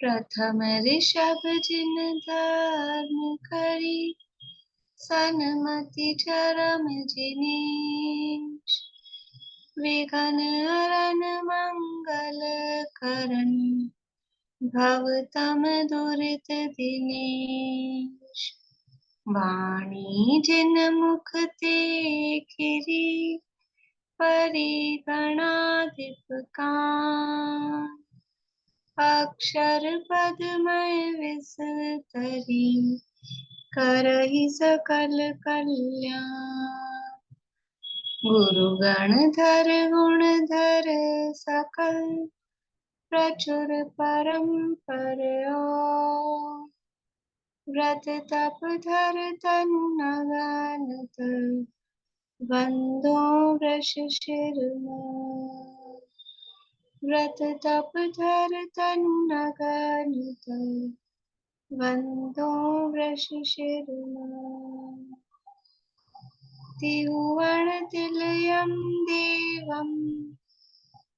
प्रथम ऋषभ जिन धर्म करी, सनमति चरम जिनेश। विघन हरन मंगल करन, भवतम दुरित दिनेश। वाणी जिन मुख ते खिरी, परिगणाधिप कान। अक्षर पदमय विस्तरी, करहि सकल कल्याण। गुरु गणधर गुणधर सकल, प्रचुर परम्पर। व्रत तप धर तनु नगनत, बंदो वृष शिरमोर। व्रत तप धर तनु नगनत, बंदो वृष शिरमोर। तिहुवन तिलयम देवम,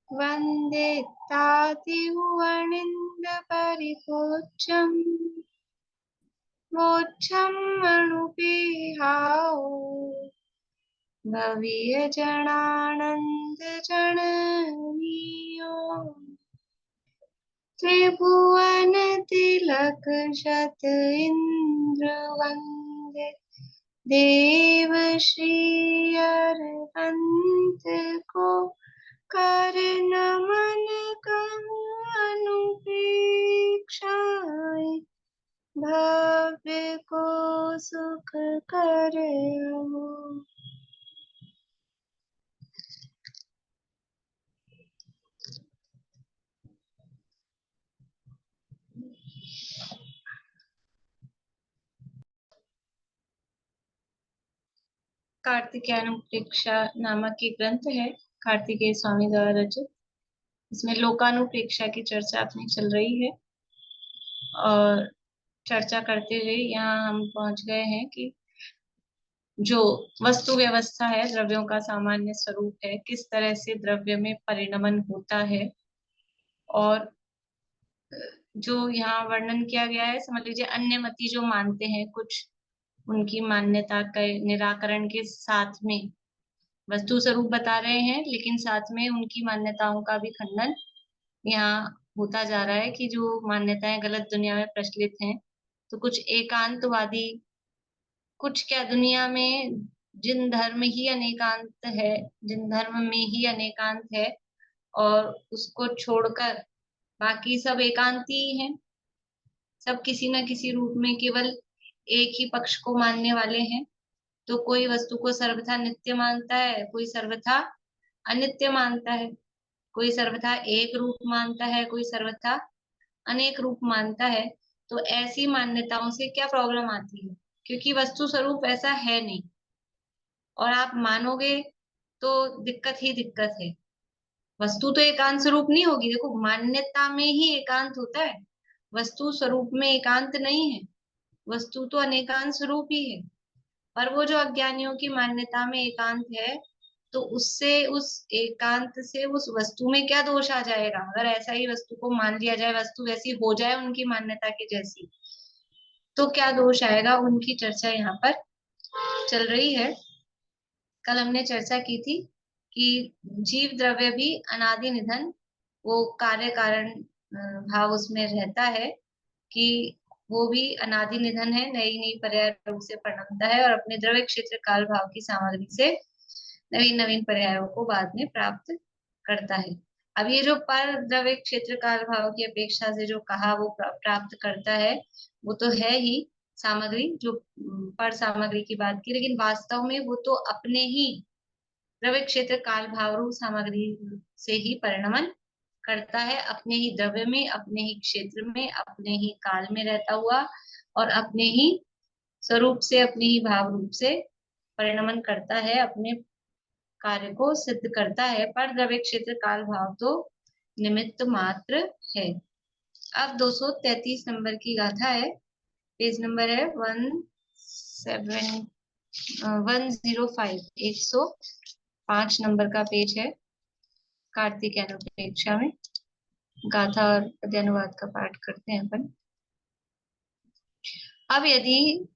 वंदे तातिहुवनिंद परिपूज्यम। मोक्षम अणुपेहाओ, भवीय जनानंद जननीयो। त्रिभुवन तिलक शत इंद्र वंदे, देव श्री अरहंत को। कर नमन अनुपेक्षाएं, भव्य को सुख करे हो। कार्तिकेयानुप्रेक्षा नामक एक ग्रंथ है, कार्तिकेय स्वामी द्वारा रचित। इसमें लोकानुप्रेक्षा की चर्चा अपनी चल रही है और चर्चा करते हुए यहाँ हम पहुंच गए हैं कि जो वस्तु व्यवस्था है, द्रव्यों का सामान्य स्वरूप है, किस तरह से द्रव्य में परिणमन होता है। और जो यहाँ वर्णन किया गया है, समझ लीजिए अन्य मती जो मानते हैं कुछ, उनकी मान्यता के निराकरण के साथ में वस्तु स्वरूप बता रहे हैं, लेकिन साथ में उनकी मान्यताओं का भी खंडन यहाँ होता जा रहा है कि जो मान्यताएं गलत दुनिया में प्रचलित हैं। तो कुछ एकांतवादी, कुछ क्या दुनिया में जिन धर्म ही अनेकांत है, जिन धर्म में ही अनेकांत है और उसको छोड़कर बाकी सब एकांती हैं, सब किसी न किसी रूप में केवल एक ही पक्ष को मानने वाले हैं। तो कोई वस्तु को सर्वथा नित्य मानता है, कोई सर्वथा अनित्य मानता है, कोई सर्वथा एक रूप मानता है, कोई सर्वथा अनेक रूप मानता है। तो ऐसी मान्यताओं से क्या प्रॉब्लम आती है, क्योंकि वस्तु स्वरूप ऐसा है नहीं और आप मानोगे तो दिक्कत ही दिक्कत है। वस्तु तो एकांत स्वरूप नहीं होगी। देखो, मान्यता में ही एकांत होता है, वस्तु स्वरूप में एकांत नहीं है। वस्तु तो अनेकांत स्वरूप ही है, पर वो जो अज्ञानियों की मान्यता में एकांत है, तो उससे, उस एकांत से उस वस्तु में क्या दोष आ जाएगा। अगर ऐसा ही वस्तु को मान लिया जाए, वस्तु वैसी हो जाए उनकी मान्यता की जैसी, तो क्या दोष आएगा, उनकी चर्चा यहाँ पर चल रही है। कल हमने चर्चा की थी कि जीव द्रव्य भी अनादि निधन, वो कार्य कारण भाव उसमें रहता है कि वो भी अनादि निधन है, नई नई पर्याय रूप से परिणमता है और अपने द्रव्य क्षेत्र काल भाव की सामग्री से नवीन नवीन पर्यायों को बाद में प्राप्त करता है। अब ये जो पर द्रव्य क्षेत्र काल भाव की अपेक्षा से जो कहा वो प्राप्त करता है, वो तो है ही सामग्री, जो पर सामग्री की बात की, लेकिन वास्तव में वो तो अपने ही द्रव्य क्षेत्र काल भाव रूप सामग्री से ही परिणमन करता है, अपने ही द्रव्य में, अपने ही क्षेत्र में, अपने ही काल में रहता हुआ और अपने ही स्वरूप से, अपने ही भाव रूप से परिणमन करता है, अपने कार्य को सिद्ध करता है। पर द्रव्य क्षेत्र काल भाव तो निमित्त मात्र है। अब 233 नंबर की गाथा है, पेज नंबर है 105, 105 नंबर का पेज है कार्तिकेय अनुप्रेक्षा में। गाथा और पद्यानुवाद का पाठ करते हैं अपन। अब यदि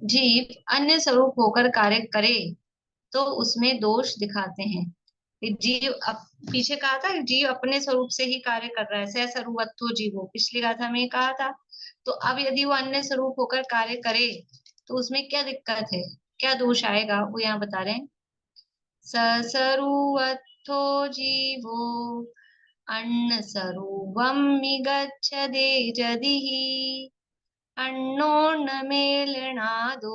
जीव अन्य स्वरूप होकर कार्य करे तो उसमें दोष दिखाते हैं कि पीछे कहा था जीव अपने स्वरूप से ही कार्य कर रहा है, सस्वरूपत्वो जीवो, पिछली गाथा में कहा था। तो अब यदि वो अन्य स्वरूप होकर कार्य करे तो उसमें क्या दिक्कत है, क्या दोष आएगा, वो यहाँ बता रहे हैं। सस्वरूपत्वो जीवो अन्न स्वरूपम गच्छते जदिः अण्णोऽन्न मेलनादो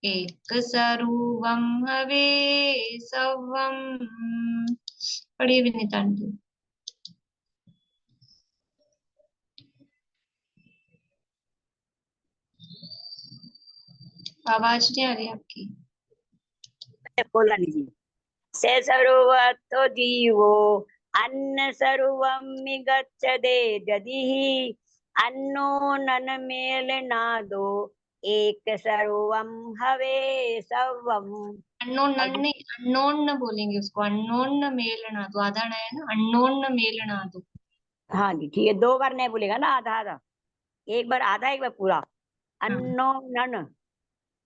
एक स्वरूपम हवे सवम। पढ़िए विनीता आंटी। आवाज नहीं आ रही आपकी। बोला लीजिए। से सर्वतो जीवो अन्न सर्वं गच्छते दधिः अन्नो ननमेलनादो एक सर्वं हवे सर्वम्। अनोन न बोलेंगे उसको, अनोन मेलना दो, आधा ना है ना, अनोन मेलना दो। हाँ जी ठीक है, 2 बार नहीं बोलेगा ना, आधा आधा, एक बार आधा एक बार पूरा। हाँ, अन्नो नन ऐसे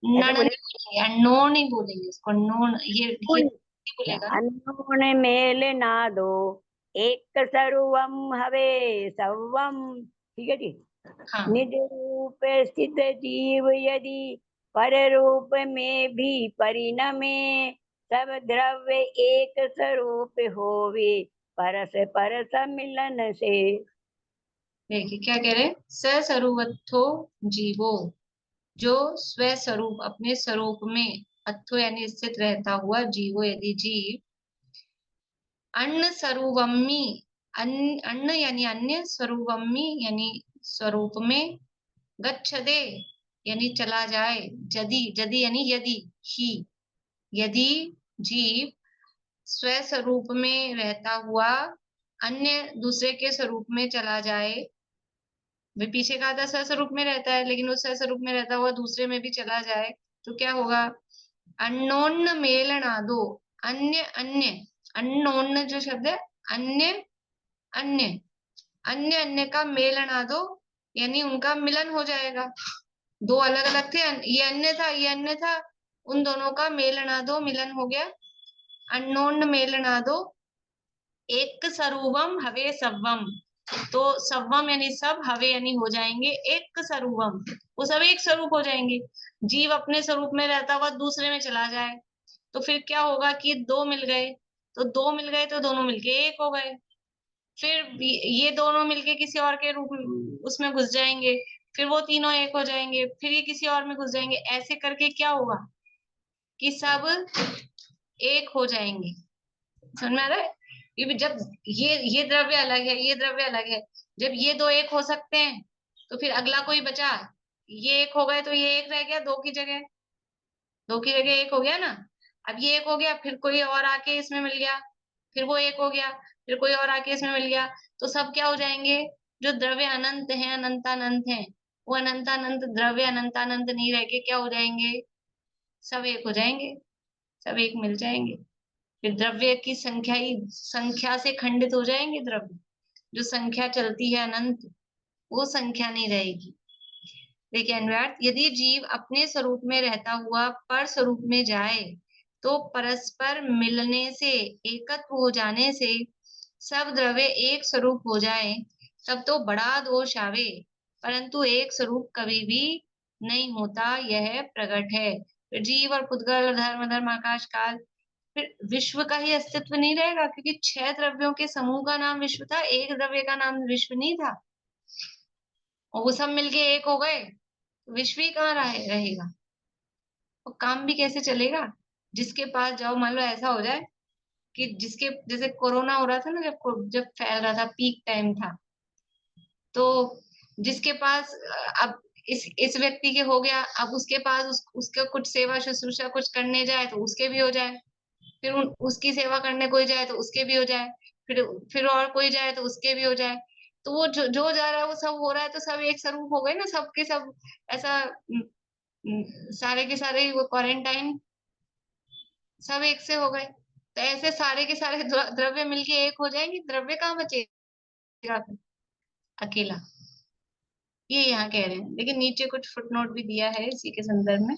नन नहीं बोले। बोलेंगे, अनोन ही बोलेंगे उसको, अनोन, ये नहीं बोलेगा ना। अन्नोन मेल ना दो एक सर्वम हवे सर्वम। ठीक है जी। हाँ, निज रूप स्थित जीव यदि पर रूप में भी परिणमे सब द्रव्य एक स्वरूप होवे परस परस मिलन से। देखिए क्या कह रहे हैं, सस्वरूपत्वो जीवो, जो स्व स्वरूप अपने स्वरूप में अत्व यानी स्थित रहता हुआ जीवो यदि जीव अन्न स्वरूपम्मी, अन्न यानी अन्य, स्वरूपम्मी यानी स्वरूप में, गच्छदे यानी चला जाए, यदि यदि यानी यदि ही, यदि जीव स्व स्वरूप में रहता हुआ अन्य दूसरे के स्वरूप में चला जाए, वे पीछे कहा था स्वस्वरूप में रहता है, लेकिन उस स्वस्वरूप में रहता हुआ दूसरे में भी चला जाए तो क्या होगा, अन्योन्य मेलनादो, अन्य अन्य, अन्योन्य जो शब्द है, अन्य अन्य, अन्य अन्य का मेलनादो यानी उनका मिलन हो जाएगा। दो अलग अलग थे, ये अन्य था ये अन्य था, उन दोनों का मेलनादो, मिलन हो गया। अन्योन्य मेलनादो एक स्वरूपम हवे सवम, तो सवम यानी सब, हवे यानी हो जाएंगे, एक स्वरूपम, वो सब एक स्वरूप हो जाएंगे। जीव अपने स्वरूप में रहता हुआ दूसरे में चला जाए तो फिर क्या होगा कि दो मिल गए, तो दो मिल गए तो दोनों मिलके एक हो गए। फिर ये दोनों मिलके किसी और के रूप उसमें घुस जाएंगे, फिर वो तीनों एक हो जाएंगे, फिर ये किसी और में घुस जाएंगे, ऐसे करके क्या होगा कि सब एक हो जाएंगे। समझ में आ रहा है, ये जब ये द्रव्य अलग है, ये द्रव्य अलग है, जब ये दो एक हो सकते हैं तो फिर अगला कोई बचा, ये एक हो गए तो ये एक रह गया, दो की जगह, दो की जगह एक हो गया ना। अब ये एक हो गया, फिर कोई और आके इसमें मिल गया, फिर वो एक हो गया, फिर कोई और आके इसमें मिल गया, तो सब क्या हो जाएंगे, जो द्रव्य अनंत है, अनंतानंत है, वो अनंतानंत द्रव्य अनंतानंत नहीं रह के क्या हो जाएंगे, सब एक हो जाएंगे, सब एक मिल जाएंगे। फिर द्रव्य की संख्या ही संख्या से खंडित हो जाएंगे द्रव्य, जो संख्या चलती है अनंत, वो संख्या नहीं रहेगी। देखिए अन्वयार्थ, यदि जीव अपने स्वरूप में रहता हुआ पर स्वरूप में जाए तो परस्पर मिलने से, एकत्व हो जाने से सब द्रव्य एक स्वरूप हो जाए, तब तो बड़ा दोष आवे, परंतु एक स्वरूप कभी भी नहीं होता, यह प्रकट है। फिर जीव और पुद्गल, धर्म धर्म आकाश काल, फिर विश्व का ही अस्तित्व नहीं रहेगा, क्योंकि 6 द्रव्यों के समूह का नाम विश्व था, एक द्रव्य का नाम विश्व नहीं था, और वो सब मिलके एक हो गए, विश्व ही कहाँ रहेगा, और काम भी कैसे चलेगा। जिसके पास जाओ, मान लो ऐसा हो जाए कि जिसके, जैसे कोरोना हो रहा था ना, जब जब फैल रहा था, पीक टाइम था, तो जिसके पास अब इस व्यक्ति के हो गया, अब उसके पास उसके कुछ सेवा शुश्रूषा कुछ करने जाए तो उसके भी हो जाए, फिर उसकी सेवा करने कोई जाए तो उसके भी हो जाए, फिर और कोई जाए तो उसके भी हो जाए, तो वो जो जा रहा है वो सब हो रहा है, तो सब एक स्वरूप हो गए ना, सबके सब ऐसा, सारे के सारे वो क्वारंटाइन सब एक से हो गए, तो ऐसे सारे के सारे द्रव्य मिलके एक हो जाएंगे, द्रव्य कहाँ बचे। अकेला, ये यहाँ कह रहे हैं। लेकिन नीचे कुछ फुटनोट भी दिया है इसी के संदर्भ में।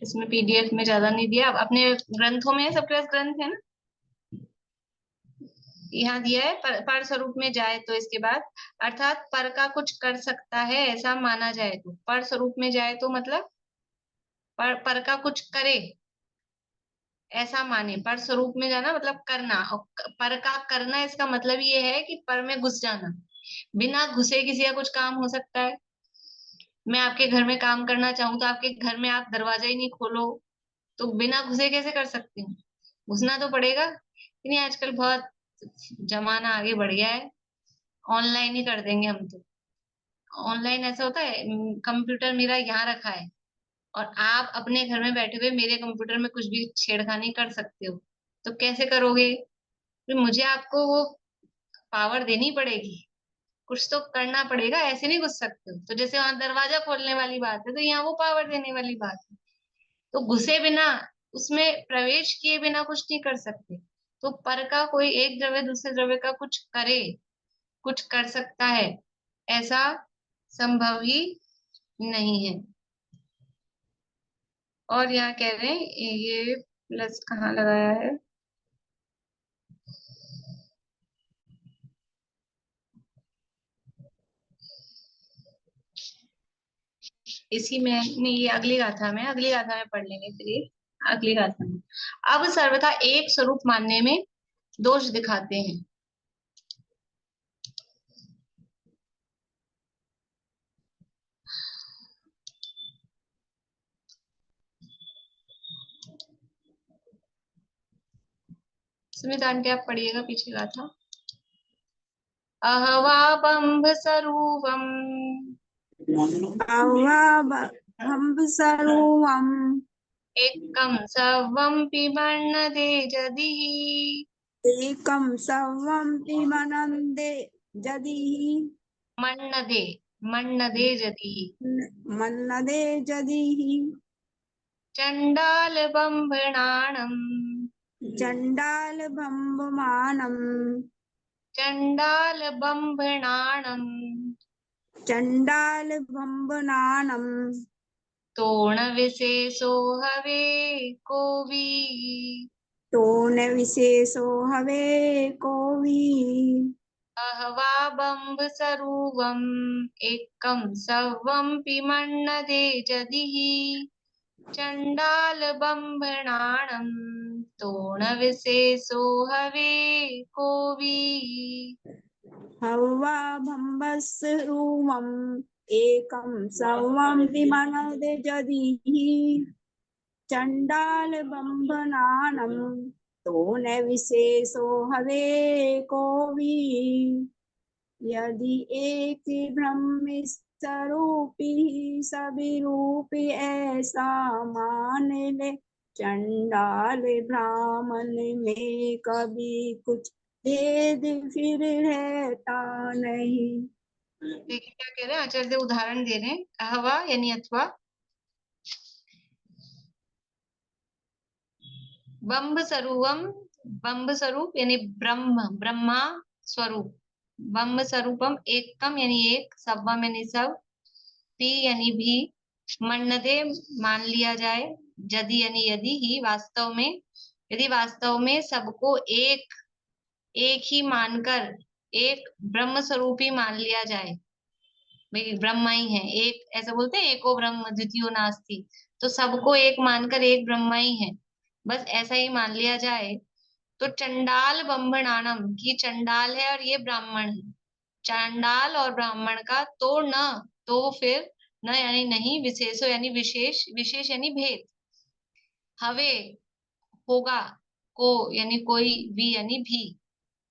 इसमें पीडीएफ में ज्यादा नहीं दिया, अब अपने ग्रंथों में सबके पास ग्रंथ है ना, यहाँ दिया है पर स्वरूप में जाए तो इसके बाद अर्थात पर का कुछ कर सकता है ऐसा माना जाए तो, पर स्वरूप में जाए तो मतलब पर का कुछ करे ऐसा माने। पर स्वरूप में जाना मतलब करना, और पर का करना इसका मतलब ये है कि पर में घुस जाना। बिना घुसे किसी का कुछ काम हो सकता है? मैं आपके घर में काम करना चाहूँ तो आपके घर में आप दरवाजा ही नहीं खोलो तो बिना घुसे कैसे कर सकती हूँ? घुसना तो पड़ेगा। नहीं, आजकल बहुत जमाना आगे बढ़ गया है, ऑनलाइन ही कर देंगे हम तो। ऑनलाइन ऐसा होता है, कंप्यूटर मेरा यहाँ रखा है और आप अपने घर में बैठे हुए मेरे कंप्यूटर में कुछ भी छेड़खानी कर सकते हो, तो कैसे करोगे? फिर मुझे आपको वो पावर देनी पड़ेगी, कुछ तो करना पड़ेगा, ऐसे नहीं घुस सकते हो। तो जैसे वहां दरवाजा खोलने वाली बात है तो यहाँ वो पावर देने वाली बात है। तो घुसे बिना, उसमें प्रवेश किए बिना कुछ नहीं कर सकते। तो पर का कोई एक द्रव्य दूसरे द्रव्य का कुछ करे, कुछ कर सकता है, ऐसा संभव ही नहीं है। और यहाँ कह रहे हैं ये प्लस कहाँ लगाया है, इसी में नहीं, ये अगली गाथा में पढ़ लेंगे फिर ये अगली गाथा में। अब सर्वथा एक स्वरूप मानने में दोष दिखाते हैं। सुमित आंटी आप पढ़िएगा पीछे गाथा। अहवा बंभ स्वरूपम अवाम्बसर्वम् एकं सर्वं पिबन्नदे जदिः एकं सर्वं पिबन्नदे जदिः मन्नदे, मन्नदे जदिः मन्नदे जदिः चण्डाल बम्भणाणम् चण्डालभम्बमानम् चण्डाल बम्भणाणम् चण्डालभम्बनानम् तोण विशेषो हवे कोवि तो न विशेषो हवे कोवि अहवा बम्भ स्वरूपम् एकं सर्वं पिमन्नदे जदिः चण्डाल बम्भणाणम् तोण विशेषो हवे कोवि हवा भम्बस्रूवम् एकं सर्वं पिबन्नदे जदिः चण्डालबम्बनानं तो न विशेषो हवे कोवि यदि एक ब्रह्मस्वरूपी सविरूपी ऐसा मान ले चंडाल ब्राह्मण में कभी कुछ भेद फिर रहता नहीं। देखिए क्या कह रहे हैं आचार्य, उदाहरण दे रहे हैं। अहवा यानी अथवा, बम्भ स्वरूपम, बम्भ स्वरूप यानी ब्रह्म, ब्रह्मा स्वरूप, बम्भ स्वरूपम एकम यानी एक, सव्वम यानी सब, पी यानी भी, मन्नदे मान लिया जाए, जदि यानी यदि ही, वास्तव में, यदि वास्तव में सबको एक एक ही मानकर एक ब्रह्म स्वरूप ही मान लिया जाए, भाई ब्रह्मा ही है एक, ऐसा बोलते हैं एको ब्रह्म द्वितीयो नास्ति, तो सबको एक मानकर एक ब्रह्मा ही है, बस ऐसा ही मान लिया जाए। तो चंडाल ब्रह्मणानम की चंडाल है और ये ब्राह्मण है, चांडाल और ब्राह्मण का तो न, तो फिर न यानी नहीं, विशेषो यानी विशेष, विशेष यानी भेद, हवे होगा, को यानी कोई, भी यानी भी,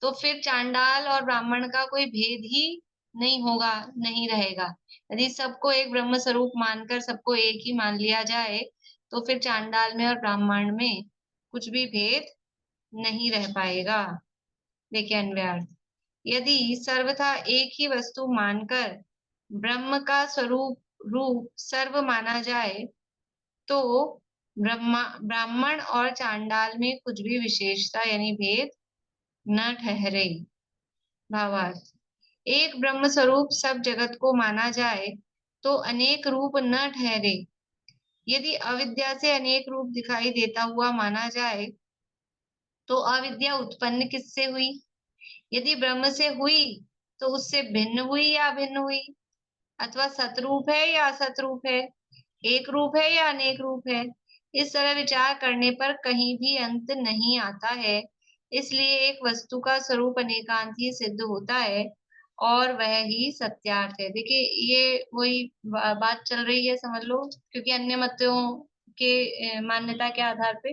तो फिर चांडाल और ब्राह्मण का कोई भेद ही नहीं होगा, नहीं रहेगा। यदि सबको एक ब्रह्म स्वरूप मानकर सबको एक ही मान लिया जाए तो फिर चांडाल में और ब्राह्मण में कुछ भी भेद नहीं रह पाएगा। देखिए अन्वयार्थ, यदि सर्वथा एक ही वस्तु मानकर ब्रह्म का स्वरूप रूप सर्व माना जाए तो ब्राह्मण और चांडाल में कुछ भी विशेषता यानी भेद न ठहरे। भावार्थ, एक ब्रह्म स्वरूप सब जगत को माना जाए तो अनेक रूप न ठहरे। यदि अविद्या से अनेक रूप दिखाई देता हुआ माना जाए तो अविद्या उत्पन्न किससे हुई? यदि ब्रह्म से हुई तो उससे भिन्न हुई या अभिन्न हुई, अथवा सतरूप है या असतरूप है, एक रूप है या अनेक रूप है। इस तरह विचार करने पर कहीं भी अंत नहीं आता है। इसलिए एक वस्तु का स्वरूप अनेकांत ही सिद्ध होता है और वह ही सत्यार्थ है। देखिए, ये वही बात चल रही है, समझ लो, क्योंकि अन्य मतों के मान्यता के आधार पे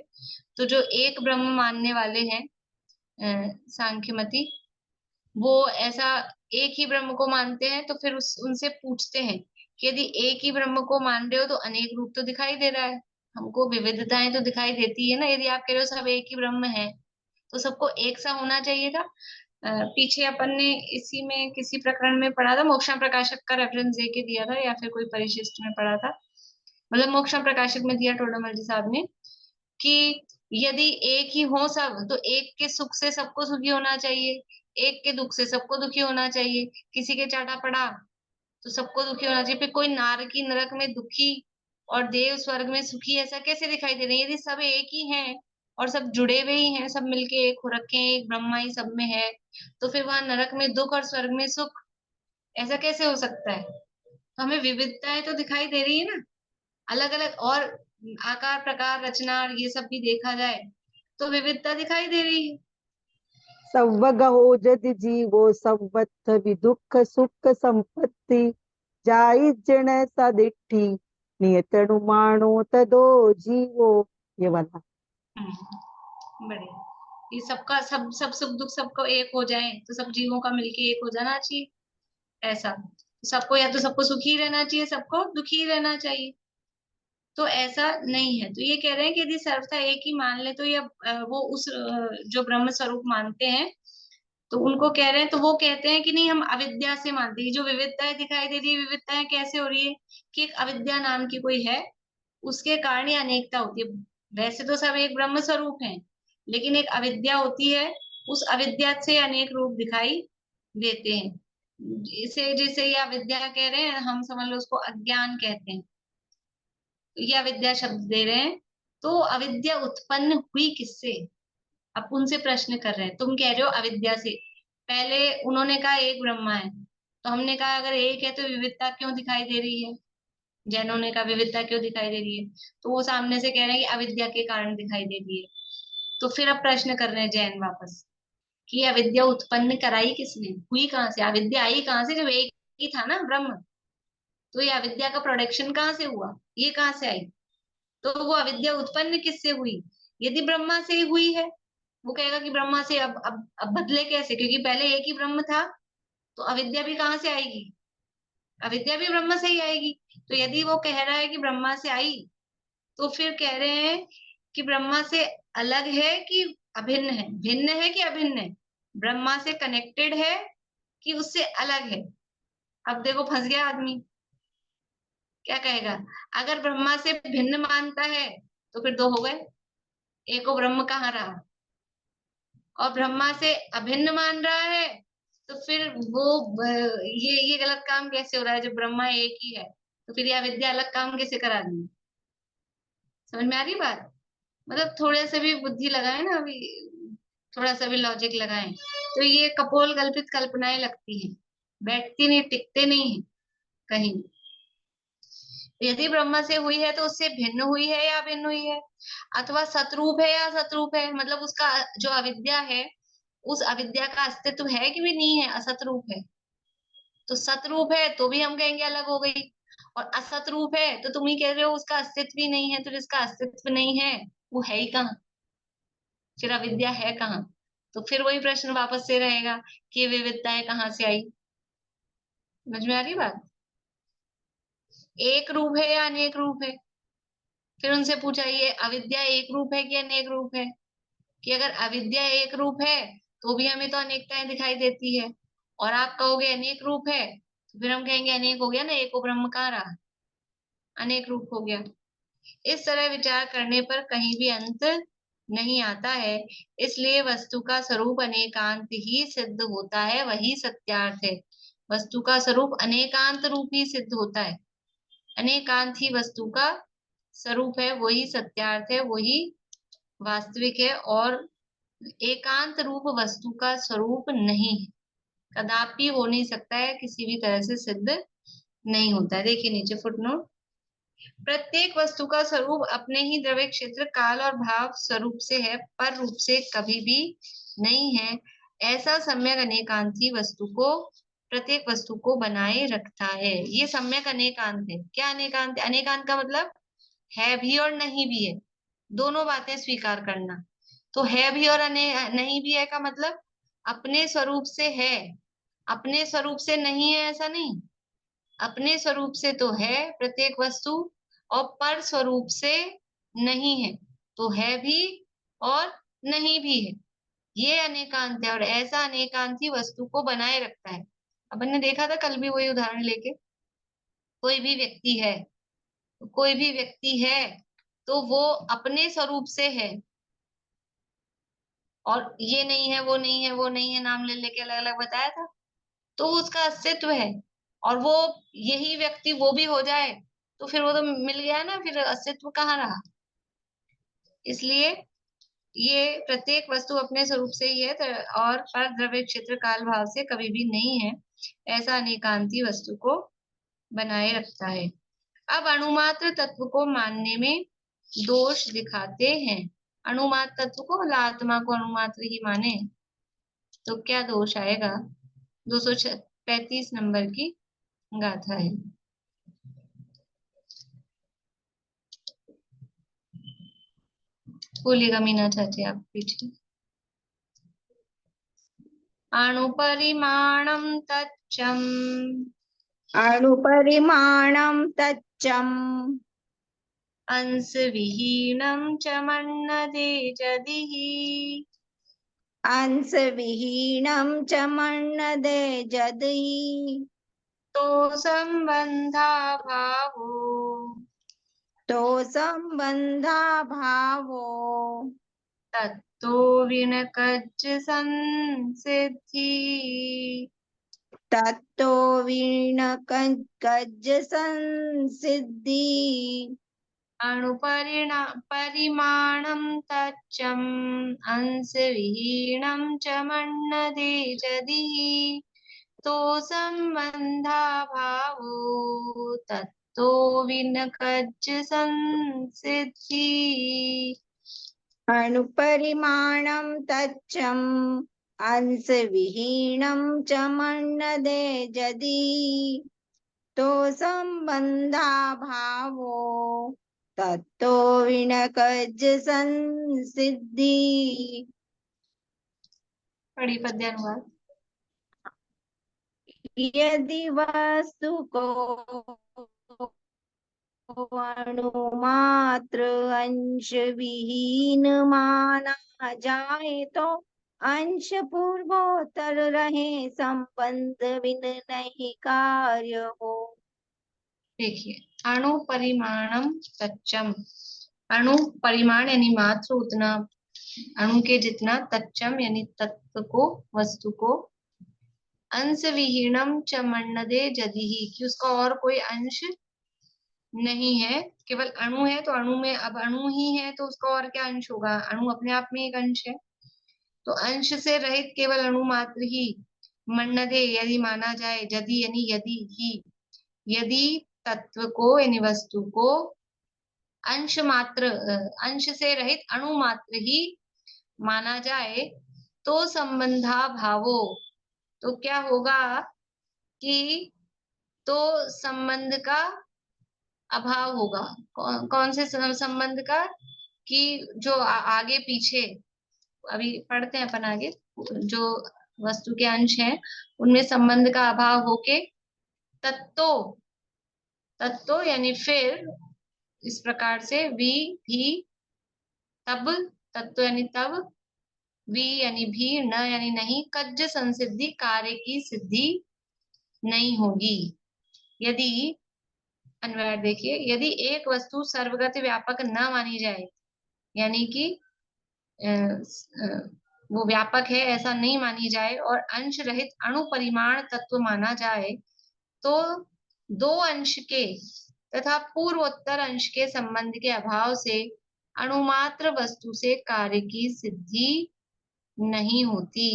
तो जो एक ब्रह्म मानने वाले हैं सांख्यमती, वो ऐसा एक ही ब्रह्म को मानते हैं। तो फिर उनसे पूछते हैं कि यदि एक ही ब्रह्म को मान रहे हो तो अनेक रूप तो दिखाई दे रहा है, हमको विविधताएं तो दिखाई देती है ना। यदि आप कह रहे हो सब एक ही ब्रह्म है तो सबको एक सा होना चाहिए था। पीछे अपन ने इसी में किसी प्रकरण में पढ़ा था, मोक्षा प्रकाशक का रेफरेंस दे के दिया था, या फिर कोई परिशिष्ट में पढ़ा था, मतलब मोक्षा प्रकाशक में दिया टोडामल जी साहब ने, कि यदि एक ही हो सब तो एक के सुख से सबको सुखी होना चाहिए, एक के दुख से सबको दुखी होना चाहिए। किसी के चाटा पड़ा तो सबको दुखी होना चाहिए। फिर कोई नारकी नरक में दुखी और देव स्वर्ग में सुखी ऐसा कैसे दिखाई दे रहे हैं? यदि सब एक ही हैं और सब जुड़े हुए ही हैं, सब मिलके एक हो रखे हैं, एक ब्रह्मा ही सब में है, तो फिर वहां नरक में दुख और स्वर्ग में सुख ऐसा कैसे हो सकता है? तो हमें विविधताएं तो दिखाई दे रही है ना, अलग अलग, और आकार प्रकार रचना और ये सब भी देखा जाए तो विविधता दिखाई दे रही है। सर्वगहो जति जीवो सर्वत्र विदुख सुख संपत्ति जाई जन सदिट्ठी नियतनुमानो तदो जीवो। ये वाला बढ़िया। ये सबका सब सब सुख दुख सबको एक हो जाए तो सब जीवों का मिलके एक हो जाना चाहिए, ऐसा सबको, या तो सबको सुखी रहना चाहिए, सबको दुखी रहना चाहिए, तो ऐसा नहीं है। तो ये कह रहे हैं कि यदि सर्वथा एक ही मान ले तो ये वो उस जो ब्रह्म स्वरूप मानते हैं तो उनको कह रहे हैं, तो वो कहते हैं कि नहीं, हम अविद्या से मानते हैं। जो विविधताएं दिखाई दे रही है, विविधताएं कैसे हो रही है कि एक अविद्या नाम की कोई है, उसके कारण ही अनेकता होती है। वैसे तो सब एक ब्रह्म स्वरूप है, लेकिन एक अविद्या होती है, उस अविद्या से अनेक रूप दिखाई देते हैं। इसे जिसे ये अविद्या कह रहे हैं, हम समझ लो उसको अज्ञान कहते हैं, तो ये अविद्या शब्द दे रहे हैं। तो अविद्या उत्पन्न हुई किससे? अब उनसे प्रश्न कर रहे हैं, तुम कह रहे हो अविद्या से। पहले उन्होंने कहा एक ब्रह्मा है, तो हमने कहा अगर एक है तो विविधता क्यों दिखाई दे रही है? जैनों ने कहा विविधता क्यों दिखाई दे रही है, तो वो सामने से कह रहे हैं कि अविद्या के कारण दिखाई दे रही है। तो फिर अब प्रश्न कर रहे हैं जैन वापस कि ये अविद्या उत्पन्न कराई किसने, हुई कहाँ से, अविद्या आई कहाँ से? जब एक ही था ना ब्रह्म, तो ये अविद्या का प्रोडक्शन कहाँ से हुआ, ये कहाँ से आई? तो वो अविद्या उत्पन्न किससे हुई? यदि ब्रह्मा से ही हुई है, वो कहेगा कि ब्रह्मा से अब बदले कैसे, क्योंकि पहले एक ही ब्रह्म था, तो अविद्या भी कहाँ से आएगी? अविद्या भी ब्रह्मा से ही आएगी। तो यदि वो कह रहा है कि ब्रह्मा से आई, तो फिर कह रहे हैं कि ब्रह्मा से अलग है कि अभिन्न है, भिन्न है कि अभिन्न है, ब्रह्मा से कनेक्टेड है कि उससे अलग है। अब देखो फंस गया आदमी, क्या कहेगा? अगर ब्रह्मा से भिन्न मानता है तो फिर दो हो गए, एक वो ब्रह्म कहाँ रहा? और ब्रह्मा से अभिन्न मान रहा है तो फिर वो ये गलत काम कैसे हो रहा है? जब ब्रह्मा एक ही है तो फिर ये अविद्या अलग काम कैसे करा दी? समझ में आ रही बात? मतलब थोड़ा सा भी बुद्धि लगाए ना, अभी थोड़ा सा भी लॉजिक लगाए तो ये कपोल कल्पित कल्पनाएं लगती हैं, बैठती नहीं, टिकते नहीं है कहीं। यदि ब्रह्मा से हुई है तो उससे भिन्न हुई है या भिन्न हुई है, अथवा सतरूप है या सतरूप है, मतलब उसका जो अविद्या है, उस अविद्या का अस्तित्व है कि भी नहीं है, असतरूप है। तो सतरूप है तो भी हम कहेंगे अलग हो गई, और असतरूप है तो तुम ही कह रहे हो उसका अस्तित्व ही नहीं है। तो जिसका अस्तित्व नहीं है वो है ही कहाँ, फिर अविद्या है कहाँ? तो फिर वही प्रश्न वापस से रहेगा कि ये विविधताएं कहाँ से आई। समझ में आ रही बात? एक रूप है या अनेक रूप है? फिर उनसे पूछा ये अविद्या एक रूप है कि अनेक रूप है? कि अगर अविद्या एक रूप है तो भी हमें तो अनेकताएं दिखाई देती है, और आप कहोगे अनेक रूप है तो फिर हम कहेंगे अनेक हो गया ना, एक ब्रह्म कहाँ रहा, अनेक रूप हो गया। इस तरह विचार करने पर कहीं भी अंत नहीं आता है, इसलिए वस्तु का स्वरूप अनेकांत ही सिद्ध होता है, वही सत्यार्थ है। वस्तु का स्वरूप अनेकांत रूप ही सिद्ध होता है, अनेकांत ही वस्तु का स्वरूप है, वही सत्यार्थ है, वही वास्तविक है, और एकांत रूप वस्तु का स्वरूप नहीं है, कदापि हो नहीं सकता है, किसी भी तरह से सिद्ध नहीं होता है। देखिए नीचे फुटनोट, प्रत्येक वस्तु का स्वरूप अपने ही द्रव्य क्षेत्र काल और भाव स्वरूप से है, पर रूप से कभी भी नहीं है। ऐसा सम्यक अनेकांती वस्तु को, प्रत्येक वस्तु को बनाए रखता है। ये सम्यक अनेकांत है। क्या अनेकांत? अनेकांत का मतलब है भी और नहीं भी है, दोनों बातें स्वीकार करना। तो है भी और नहीं भी है का मतलब अपने स्वरूप से है, अपने स्वरूप से नहीं है, ऐसा नहीं। अपने स्वरूप से तो है प्रत्येक वस्तु, और पर स्वरूप से नहीं है, तो है भी और नहीं भी है। ये अनेकांत है, और ऐसा अनेकांत ही वस्तु को बनाए रखता है। अपन ने देखा था कल भी वही उदाहरण लेके, कोई भी व्यक्ति है, कोई भी व्यक्ति है तो वो अपने स्वरूप से है, और ये नहीं है, वो नहीं है, वो नहीं है, नाम ले लेके अलग अलग बताया था, तो उसका अस्तित्व है। और वो यही व्यक्ति वो भी हो जाए तो फिर वो तो मिल गया ना, फिर अस्तित्व कहाँ रहा। इसलिए ये प्रत्येक वस्तु अपने स्वरूप से ही है, और पर द्रव्य क्षेत्र काल भाव से कभी भी नहीं है, ऐसा अनेकांती वस्तु को बनाए रखता है। अब अणुमात्र तत्व को मानने में दोष दिखाते हैं। अणुमात्र तत्व को, आत्मा को अणुमात्र ही माने तो क्या दोष आएगा? 235 नंबर की गाथा है। बोलिएगा मीना चाची आप पीछे। अणुपरिमाणं तच्चम् अणुपरिमाणं तच्चम् अंशविहीनं च मन्यते जदिः अंशविहीनं च मन्यते जदिः तो सम्बन्धाभावो तो सम्बन्धाभावो तत्तो विनकज्ज संसिद्धि। तत्तो विणकज्ज संसिद्धि परिमाणं तच्चम् अंशविहीनं च मन्यते जदिः तो सम्बन्धाभावो तत्तो विनकज्ज संसिद्धि। अणुपरिमाणं तच्चम् अंशविहीनं च मन्यते जदि तो सम्बन्धाभावो तत्तो विनकज्ज संसिद्धि। पढ़ी पद्यानुवाद। यदि वस्तु को अणुमात्र अंश विहीन माना जाए तो अंश पूर्वोत्तर रहे, संबंध बिन नहीं कार्य हो। देखिए, अणु परिमाणम तच्चम, अणु परिमाण यानी मात्र उतना, अणु के जितना, तच्चम यानी तत्व को, वस्तु को, अंश विहीनम च मन्यते जदिहि कि उसका और कोई अंश नहीं है, केवल अणु है, तो अणु में अब अणु ही है तो उसका और क्या अंश होगा? अणु अपने आप में एक अंश है, तो अंश से रहित केवल अणु मात्र ही, मन्यते यदि माना जाए, यदि यानी यदि ही, यदि तत्व को यानी वस्तु को अंश मात्र, अंश से रहित अणु मात्र ही माना जाए तो संबंधा भावो, तो क्या होगा कि तो संबंध का अभाव होगा। कौन से संबंध का? कि जो आगे पीछे, अभी पढ़ते हैं अपन आगे, जो वस्तु के अंश हैं उनमें संबंध का अभाव होके तत्तो, तत्तो यानी फिर, इस प्रकार से भी तब, तत्व यानी तब, वी यानी भी, न यानी नहीं, कज्ज संसिद्धि कार्य की सिद्धि नहीं होगी। यदि अन्वय देखिए, यदि एक वस्तु सर्वगत व्यापक न मानी जाए, यानी कि वो व्यापक है ऐसा नहीं मानी जाए और अंश रहित अणु परिमाण तत्व माना जाए, तो दो अंश के तथा पूर्वोत्तर अंश के संबंध के अभाव से अणुमात्र वस्तु से कार्य की सिद्धि नहीं होती।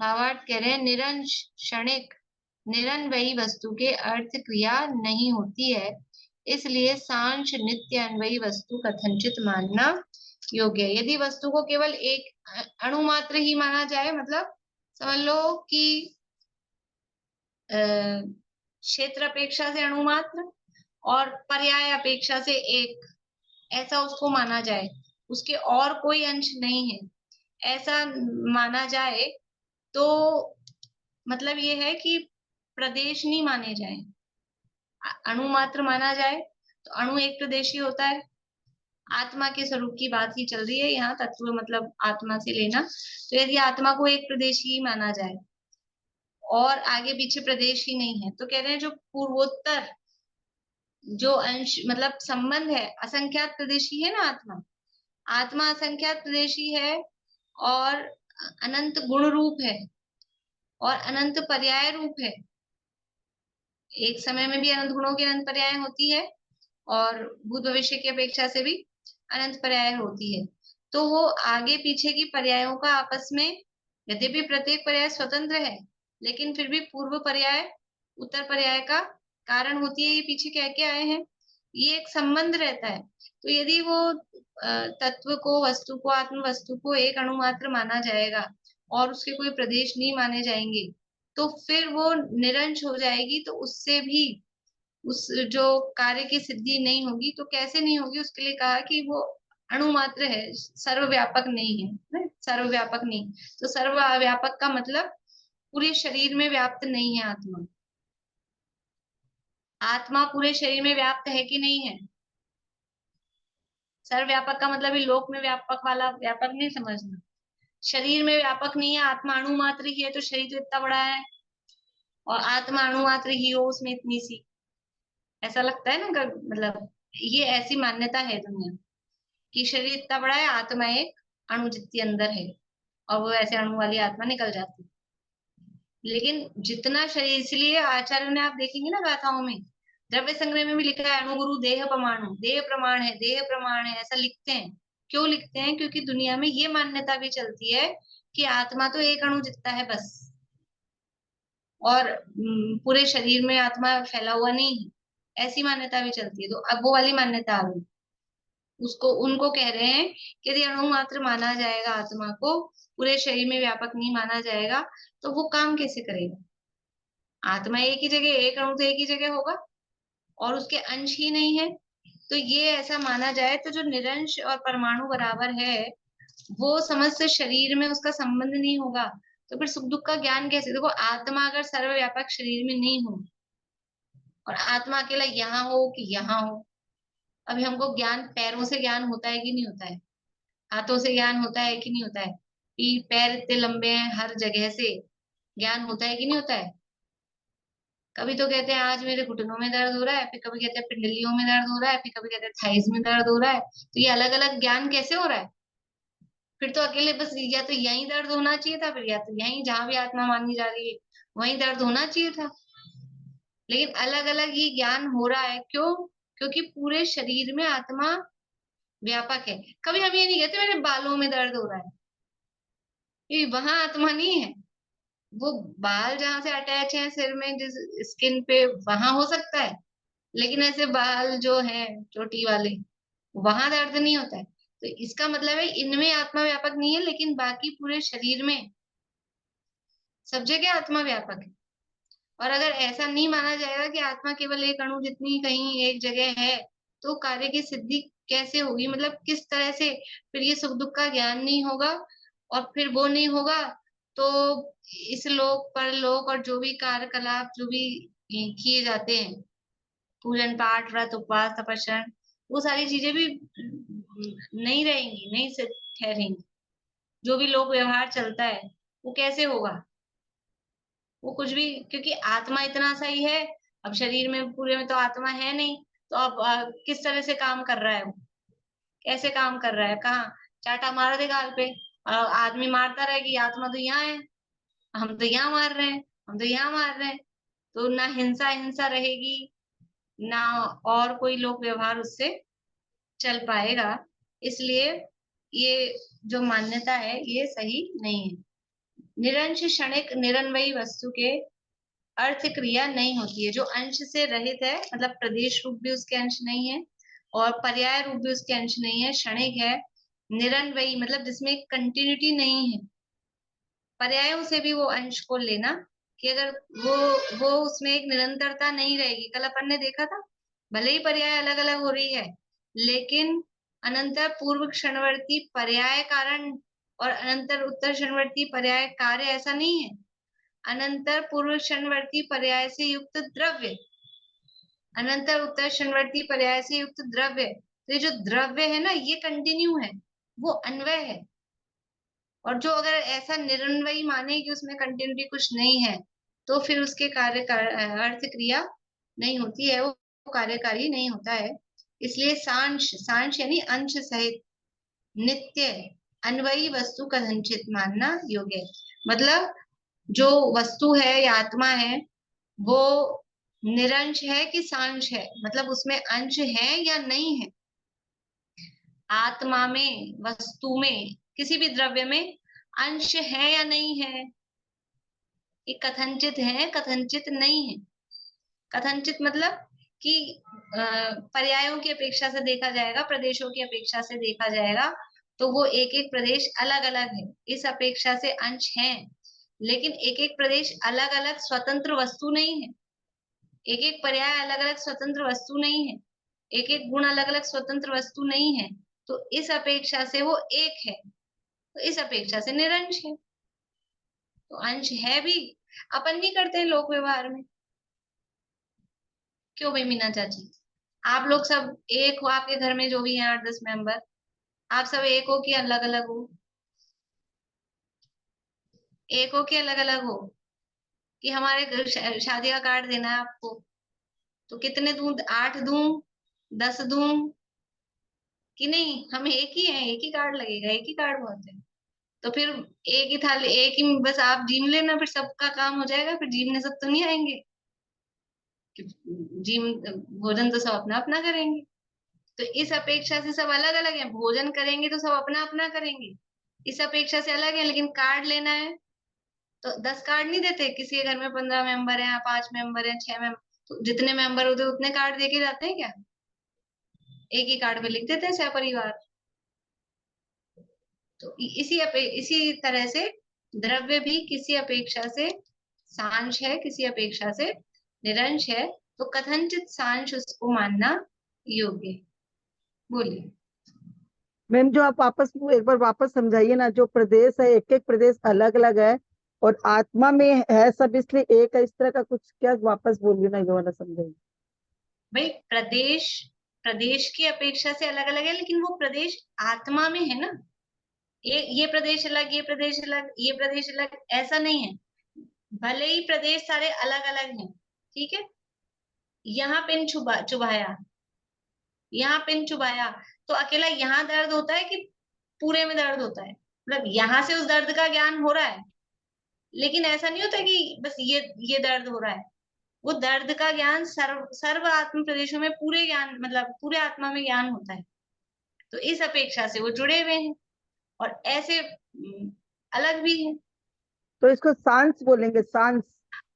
भावार्थ कह रहे हैं, निरंश क्षणिक निरन्वयी वस्तु के अर्थ क्रिया नहीं होती है, इसलिए सांश नित्य अन्वयी वस्तु कथनचित मानना योग्य है। यदि वस्तु को केवल एक अणु मात्र ही माना जाए, मतलब समझ लो कि क्षेत्र अपेक्षा से अणु मात्र और पर्याय अपेक्षा से एक, ऐसा उसको माना जाए, उसके और कोई अंश नहीं है, ऐसा माना जाए, तो मतलब ये है कि प्रदेश नहीं माने जाए। अणु मात्र माना जाए तो अणु एक प्रदेशी होता है। आत्मा के स्वरूप की बात ही चल रही है यहाँ, तत्व मतलब आत्मा से लेना। तो यदि आत्मा को एक प्रदेशी ही माना जाए और आगे पीछे प्रदेश ही नहीं है, तो कह रहे हैं जो पूर्वोत्तर जो अंश मतलब संबंध है, असंख्यात प्रदेशी है ना आत्मा, आत्मा असंख्यात प्रदेशी है और अनंत गुण रूप है और अनंत पर्याय रूप है। एक समय में भी अनंत गुणों की अनंत पर्याय होती है और भूत भविष्य की अपेक्षा से भी अनंत पर्याय होती है। तो वो आगे पीछे की पर्यायों का आपस में, यद्यपि प्रत्येक पर्याय स्वतंत्र है, लेकिन फिर भी पूर्व पर्याय उत्तर पर्याय का कारण होती है, ये पीछे कह के आए हैं, ये एक संबंध रहता है। तो यदि वो तत्व को, वस्तु को, आत्म वस्तु को एक अणु मात्र माना जाएगा और उसके कोई प्रदेश नहीं माने जाएंगे, तो फिर वो निरंश हो जाएगी, तो उससे भी उस जो कार्य की सिद्धि नहीं होगी। तो कैसे नहीं होगी, उसके लिए कहा कि वो अणु मात्र है, सर्वव्यापक नहीं है, सर्वव्यापक नहीं। तो सर्वव्यापक का मतलब पूरे शरीर में व्याप्त नहीं है आत्मा। आत्मा पूरे शरीर में व्याप्त है कि नहीं है? सर्वव्यापक का मतलब ही लोक में व्यापक वाला व्यापक नहीं समझना। शरीर में व्यापक नहीं है, आत्मा अणु मात्र ही है, तो शरीर तो इतना बड़ा है और आत्मा अणु मात्र ही हो उसमें इतनी सी, ऐसा लगता है ना। मतलब ये ऐसी मान्यता है दुनिया कि शरीर इतना बड़ा है, आत्मा एक अणु जितनी अंदर है, और वो ऐसे अणु वाली आत्मा निकल जाती है। लेकिन जितना शरीर, इसलिए आचार्य ने, आप देखेंगे ना गाथाओं में, द्रव्य संग्रह में भी लिखा है अणुगुरु देह परमाणु, देह प्रमाण है, देह प्रमाण है, ऐसा लिखते हैं। क्यों लिखते हैं? क्योंकि दुनिया में ये मान्यता भी चलती है कि आत्मा तो एक अणु जितना है बस, और पूरे शरीर में आत्मा फैला हुआ नहीं है, ऐसी मान्यता भी चलती है। तो अब वो वाली मान्यता आ गई, उसको उनको कह रहे हैं कि यदि अणु मात्र माना जाएगा आत्मा को, पूरे शरीर में व्यापक नहीं माना जाएगा, तो वो काम कैसे करेगा? आत्मा एक ही जगह, एक अणु तो एक ही जगह होगा और उसके अंश ही नहीं है। तो ये ऐसा माना जाए तो जो निरंश और परमाणु बराबर है, वो समस्त शरीर में उसका संबंध नहीं होगा, तो फिर सुख दुख का ज्ञान कैसे? देखो, आत्मा अगर सर्वव्यापक शरीर में नहीं हो और आत्मा अकेला यहाँ हो कि यहाँ हो, अभी हमको ज्ञान पैरों से ज्ञान होता है कि नहीं होता है? हाथों से ज्ञान होता है कि नहीं होता है? कि पैर इतने लंबे हैं, हर जगह से ज्ञान होता है कि नहीं होता है? कभी तो कहते हैं आज मेरे घुटनों में दर्द हो रहा है, फिर कभी कहते हैं पिंडलियों में दर्द हो रहा है, फिर कभी कहते हैं थाइज में दर्द हो रहा है। तो ये अलग अलग ज्ञान कैसे हो रहा है? फिर तो अकेले बस या तो यहीं दर्द होना चाहिए था, फिर या तो यहीं जहां भी आत्मा मानी जा रही है वहीं दर्द होना चाहिए था। लेकिन अलग अलग ही ज्ञान हो रहा है, क्यों? क्योंकि पूरे शरीर में आत्मा व्यापक है। कभी हम ये नहीं कहते मेरे बालों में दर्द हो रहा है, क्योंकि वहां आत्मा नहीं है। वो बाल जहां से अटैच है सिर में, जिस स्किन पे, वहां हो सकता है, लेकिन ऐसे बाल जो है चोटी वाले, वहां दर्द नहीं होता है। तो इसका मतलब है इनमें आत्मा व्यापक नहीं है, लेकिन बाकी पूरे शरीर में सब जगह आत्मा व्यापक है। और अगर ऐसा नहीं माना जाएगा कि आत्मा केवल एक अणु जितनी कहीं एक जगह है, तो कार्य की सिद्धि कैसे होगी? मतलब किस तरह से? फिर ये सुख दुख का ज्ञान नहीं होगा, और फिर वो नहीं होगा तो इस लोक परलोक और जो भी कार्यकलाप जो भी किए जाते हैं, पूजन पाठ व्रत उपवास तपस्या, वो सारी चीजें भी नहीं रहेंगी, नहीं से ठहरेंगी। जो भी लोक व्यवहार चलता है वो कैसे होगा? वो कुछ भी, क्योंकि आत्मा इतना सही है, अब शरीर में पूरे में तो आत्मा है नहीं, तो अब किस तरह से काम कर रहा है वो, कैसे काम कर रहा है, कहाँ चाटा मारा दे गाल पे, आदमी मारता रहे कि आत्मा तो यहाँ है, हम तो यहाँ मार रहे हैं, हम तो यहाँ मार रहे हैं। तो ना हिंसा हिंसा रहेगी, ना और कोई लोक व्यवहार उससे चल पाएगा। इसलिए ये जो मान्यता है ये सही नहीं है। निरंश क्षणिक निरन्वयी वस्तु के अर्थ क्रिया नहीं होती है। जो अंश से रहित है, मतलब प्रदेश रूप भी उसके अंश नहीं है और पर्याय रूप भी उसके अंश नहीं है, क्षणिक है, निरन्वयी मतलब जिसमें कंटिन्यूटी नहीं है। पर्यायों से भी वो अंश को लेना कि अगर वो उसमें एक निरंतरता नहीं रहेगी। कल अपन ने देखा था, भले ही पर्याय अलग अलग हो रही है, लेकिन अनंतर पूर्व क्षणवर्ती पर्याय कारण और अनंतर उत्तर क्षणवर्ती पर्याय कार्य ऐसा नहीं है। अनंतर पूर्व क्षणवर्ती पर्याय से युक्त द्रव्य, अनंतर उत्तर क्षणवर्ती पर्याय से युक्त द्रव्य, तो ये जो द्रव्य है ना ये कंटिन्यू है, वो अन्वय है। और जो अगर ऐसा निरन्वयी माने कि उसमें कंटिन्यूटी कुछ नहीं है, तो फिर उसके कार्य अर्थ क्रिया नहीं होती है, वो कार्यकारी नहीं होता है। इसलिए सांश, सांश यानी अंश सहित नित्य अन्वयी वस्तु कथनचित मानना योग्य है। मतलब जो वस्तु है या आत्मा है वो निरंश है कि सांश है, मतलब उसमें अंश है या नहीं है। आत्मा में, वस्तु में, किसी भी द्रव्य में अंश है या नहीं है, ये कथनचित है, कथनचित नहीं है। कथनचित मतलब कि पर्यायों की अपेक्षा से देखा जाएगा, प्रदेशों की अपेक्षा से देखा जाएगा, तो वो एक एक प्रदेश अलग अलग है, इस अपेक्षा से अंश है। लेकिन एक एक प्रदेश अलग अलग स्वतंत्र वस्तु नहीं है, एक एक पर्याय अलग अलग स्वतंत्र वस्तु नहीं है, एक एक गुण अलग अलग स्वतंत्र वस्तु नहीं है। तो इस अपेक्षा से वो एक है, तो इस अपेक्षा से निरंश है। तो अंश है भी, अपन नहीं करते हैं लोक व्यवहार में। क्यों भाई मीना चाची, आप लोग सब एक हो, आपके घर में जो भी हैं 8-10 मेंबर, आप सब एक हो कि अलग अलग हो? एक हो कि अलग अलग हो? कि हमारे घर शादी का कार्ड देना है आपको, तो कितने दूं, 8 दूं, 10 दूं कि नहीं? हम एक ही हैं, एक ही कार्ड लगेगा, एक ही कार्ड बहुत है। तो फिर एक ही थाली, एक ही बस आप जीम लेना, फिर सबका काम हो जाएगा, फिर जीमने सब तो नहीं आएंगे कि जीम, भोजन तो सब अपना अपना करेंगे। तो इस अपेक्षा से सब अलग अलग है, भोजन करेंगे तो सब अपना अपना करेंगे, इस अपेक्षा से अलग है। लेकिन कार्ड लेना है तो 10 कार्ड नहीं देते, किसी के घर में 15 मेंबर है, 5 मेंबर है, 6 मेंबर, तो जितने मेंबर होते हैं उतने कार्ड देके जाते हैं क्या? एक ही कार्ड पे लिख देते हैं सहपरिवार। तो इसी तरह से द्रव्य भी किसी अपेक्षा से सांश है, किसी अपेक्षा से निरंश है, तो कथनचित सांश उसको मानना योग्य है। बोलिए। मैम जो आप वापस एक बार वापस समझाइए ना, जो प्रदेश है एक एक प्रदेश अलग अलग है और आत्मा में है सब इसलिए एक है, इस तरह का कुछ क्या वापस बोलिए ना, ये वाला समझाइए। भाई प्रदेश, प्रदेश की अपेक्षा से अलग अलग है, लेकिन वो प्रदेश आत्मा में है ना। ये प्रदेश अलग, ये प्रदेश अलग, ये प्रदेश अलग, ऐसा नहीं है। भले ही प्रदेश सारे अलग अलग हैं, ठीक है, यहाँ पिन चुभाया, यहाँ पिन चुभाया, तो अकेला यहाँ दर्द होता है कि पूरे में दर्द होता है? मतलब यहाँ से उस दर्द का ज्ञान हो रहा है, लेकिन ऐसा नहीं होता कि बस ये दर्द हो रहा है। वो दर्द का ज्ञान सर्व सर्व आत्म प्रदेशों में पूरे ज्ञान, मतलब पूरे आत्मा में ज्ञान होता है। तो इस अपेक्षा से वो जुड़े हुए हैं, और ऐसे अलग भी है। तो इसको सांस बोलेंगे, सांस।